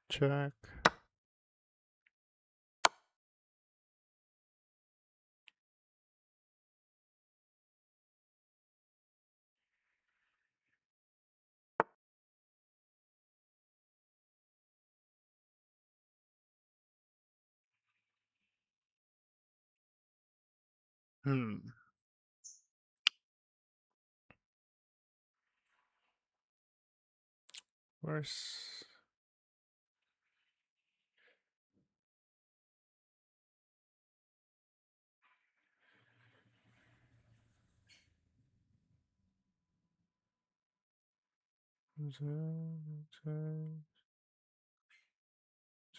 Check. Hmm. Where's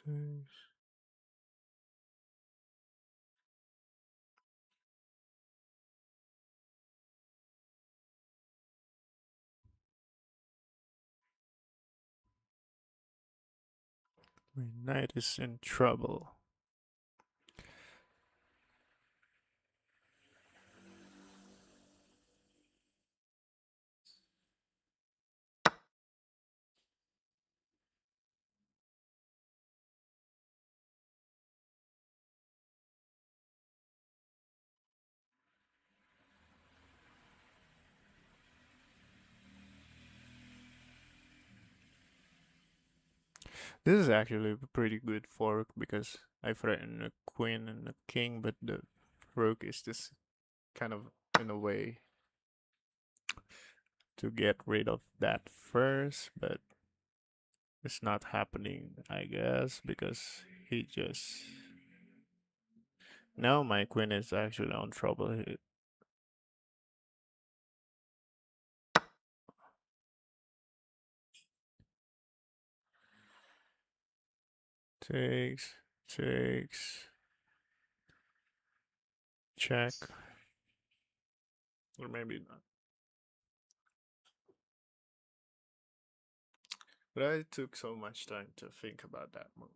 takes. My knight is in trouble. This is actually a pretty good fork because I threaten a queen and a king, but the rook is just kind of in a way to get rid of that first, but it's not happening, I guess, because he just. Now my queen is actually on trouble. It takes, takes, check, or maybe not. But I took so much time to think about that move.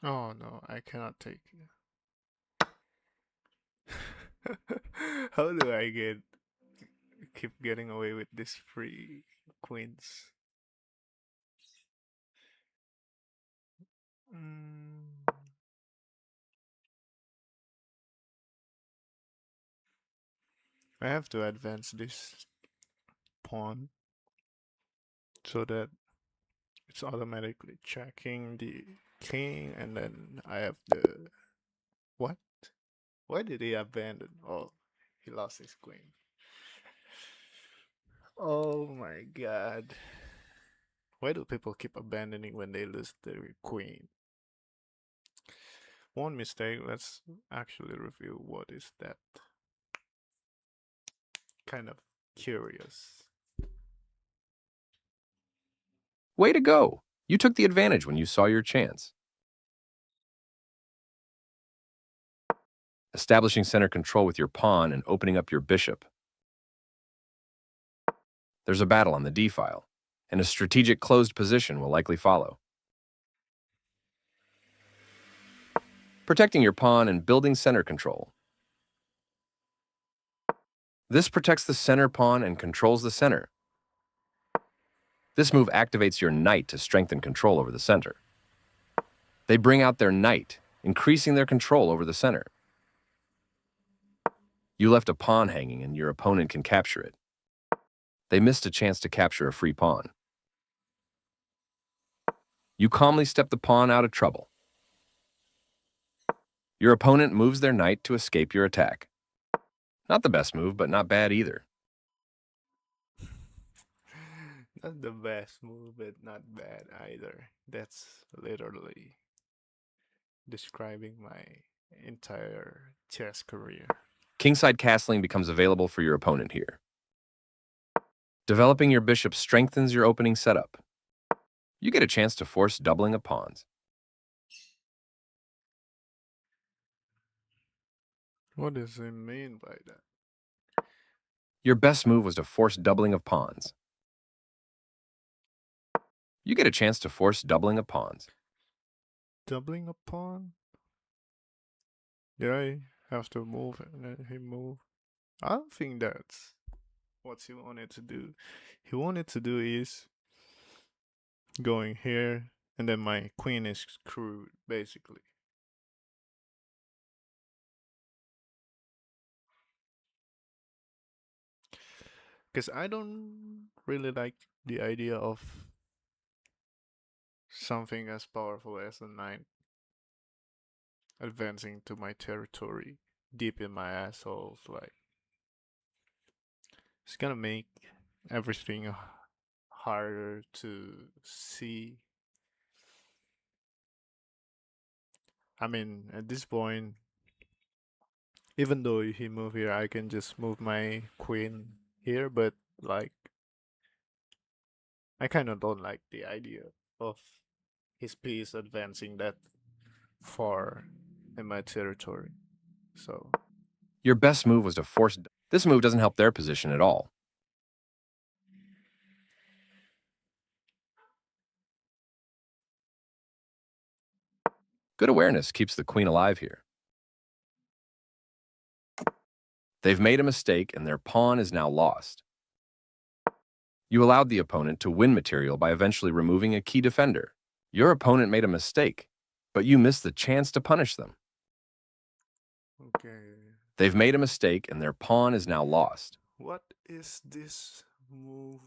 Oh no, I cannot take it. How do I keep getting away with this free queens? Mm, I have to advance this pawn so that it's automatically checking the king, and then I have the what? Why did he abandon? Oh, he lost his queen. Oh my god. Why do people keep abandoning when they lose their queen? One mistake, let's actually review what is that. Kind of curious. Way to go! You took the advantage when you saw your chance. Establishing center control with your pawn and opening up your bishop. There's a battle on the d-file, and a strategic closed position will likely follow. Protecting your pawn and building center control. This protects the center pawn and controls the center. This move activates your knight to strengthen control over the center. They bring out their knight, increasing their control over the center. You left a pawn hanging and your opponent can capture it. They missed a chance to capture a free pawn. You calmly step the pawn out of trouble. Your opponent moves their knight to escape your attack. Not the best move, but not bad either. Not the best move, but not bad either. That's literally describing my entire chess career. Kingside castling becomes available for your opponent here. Developing your bishop strengthens your opening setup. You get a chance to force doubling of pawns. What does it mean by that? Your best move was to force doubling of pawns. You get a chance to force doubling of pawns. Doubling a pawn? Did I have to move and then he move? I don't think that's what he wanted to do. He wanted to do is going here, and then my queen is screwed, basically. Because I don't really like the idea of something as powerful as a knight advancing to my territory deep in my asshole. Like, it's gonna make everything harder to see. I mean, at this point, even though he move here, I can just move my queen here, but like, I kind of don't like the idea of his piece advancing that far in my territory. So, Your best move was to force... This move doesn't help their position at all. Good awareness keeps the queen alive here. They've made a mistake and their pawn is now lost. You allowed the opponent to win material by eventually removing a key defender. Your opponent made a mistake, but you missed the chance to punish them. okay. They've made a mistake and their pawn is now lost. What is this move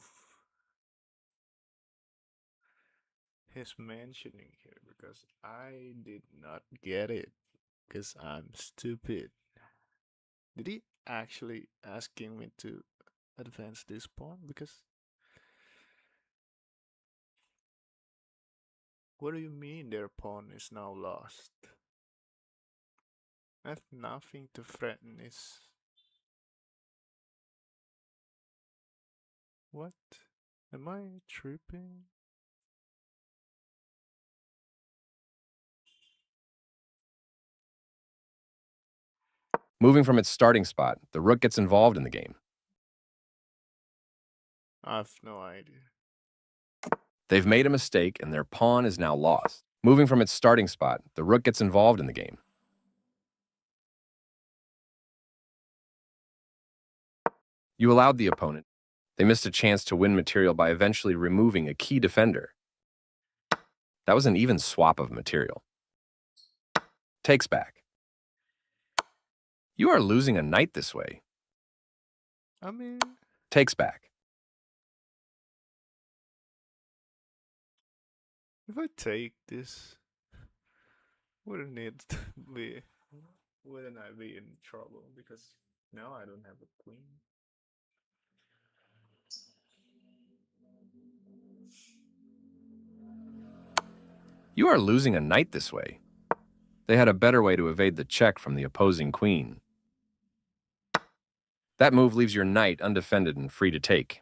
he's mentioning here? Because I did not get it. Because I'm stupid. Did he actually asking me to advance this pawn? Because what do you mean their pawn is now lost? I have nothing to threaten. Is what? Am I tripping? Moving from its starting spot, the rook gets involved in the game. I have no idea. They've made a mistake and their pawn is now lost. Moving from its starting spot, the rook gets involved in the game. You allowed the opponent. They missed a chance to win material by eventually removing a key defender. That was an even swap of material. Takes back. You are losing a knight this way. I mean, Takes back. if I take this, wouldn't it be? Wouldn't I be in trouble? Because now I don't have a queen. You are losing a knight this way. They had a better way to evade the check from the opposing queen. That move leaves your knight undefended and free to take.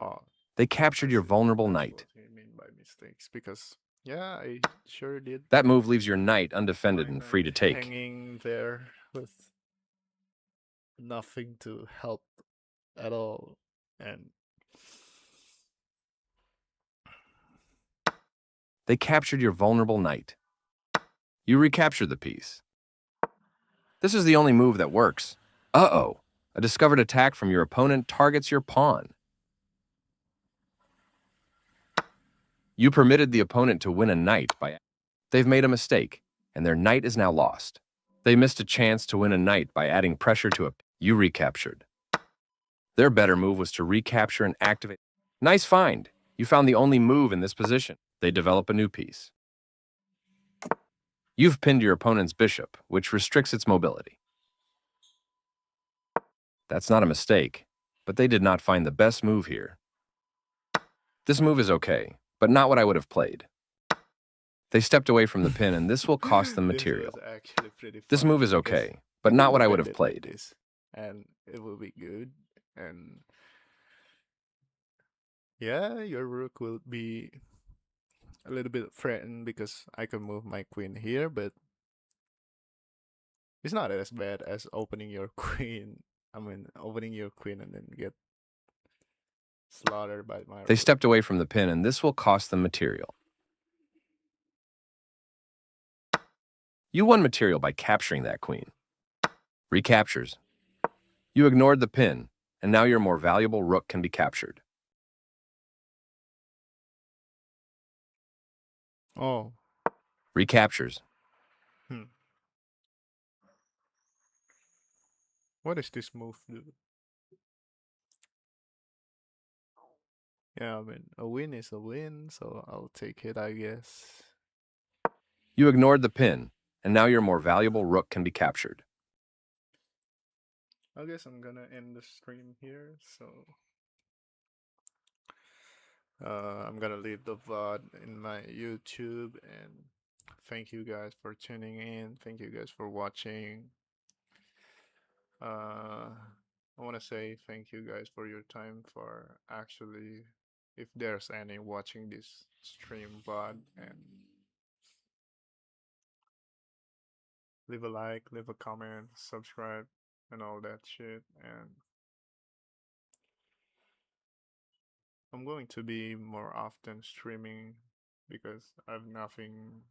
Oh, They captured your vulnerable knight. what do you mean by mistakes? Because yeah, I sure did. That move leaves your knight My undefended and free to knight take. hanging there with nothing to help at all, and They captured your vulnerable knight. You recaptured the piece. This is the only move that works. Uh-oh. A discovered attack from your opponent targets your pawn. You permitted the opponent to win a knight by... They've made a mistake, and their knight is now lost. They missed a chance to win a knight by adding pressure to a... You recaptured. Their better move was to recapture and activate... Nice find. You found the only move in this position. They develop a new piece. You've pinned your opponent's bishop, which restricts its mobility. That's not a mistake, but they did not find the best move here. This move is okay, but not what I would have played. They stepped away from the pin, and this will cost them material. This was actually pretty This funny move is because okay, but you not can what I would defend have it like played. this, and it will be good. And yeah, your rook will be a little bit threatened because I can move my queen here, but it's not as bad as opening your queen. I mean, opening your queen and then get slaughtered by my They rook. stepped away from the pin, and this will cost them material. You won material by capturing that queen. Recaptures. You ignored the pin, and now your more valuable rook can be captured. Oh, Recaptures. hmm. What does this move do? Yeah, I mean, a win is a win, so I'll take it, I guess. You ignored the pin, and now your more valuable rook can be captured. I guess I'm gonna end the stream here, so I'm gonna leave the VOD in my YouTube, and thank you guys for tuning in. Thank you guys for watching. I want to say thank you guys for your time, for actually, if there's any watching this stream VOD, and leave a like, leave a comment, subscribe, and all that shit. And I'm going to be more often streaming because I have nothing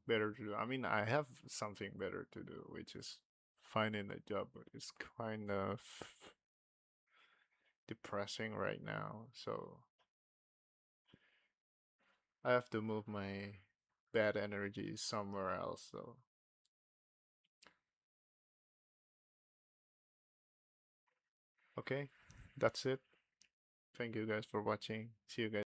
better to do. I mean, I have something better to do, which is finding a job. But it's kind of depressing right now. So I have to move my bad energy somewhere else. So okay, that's it. Thank you guys for watching. See you guys.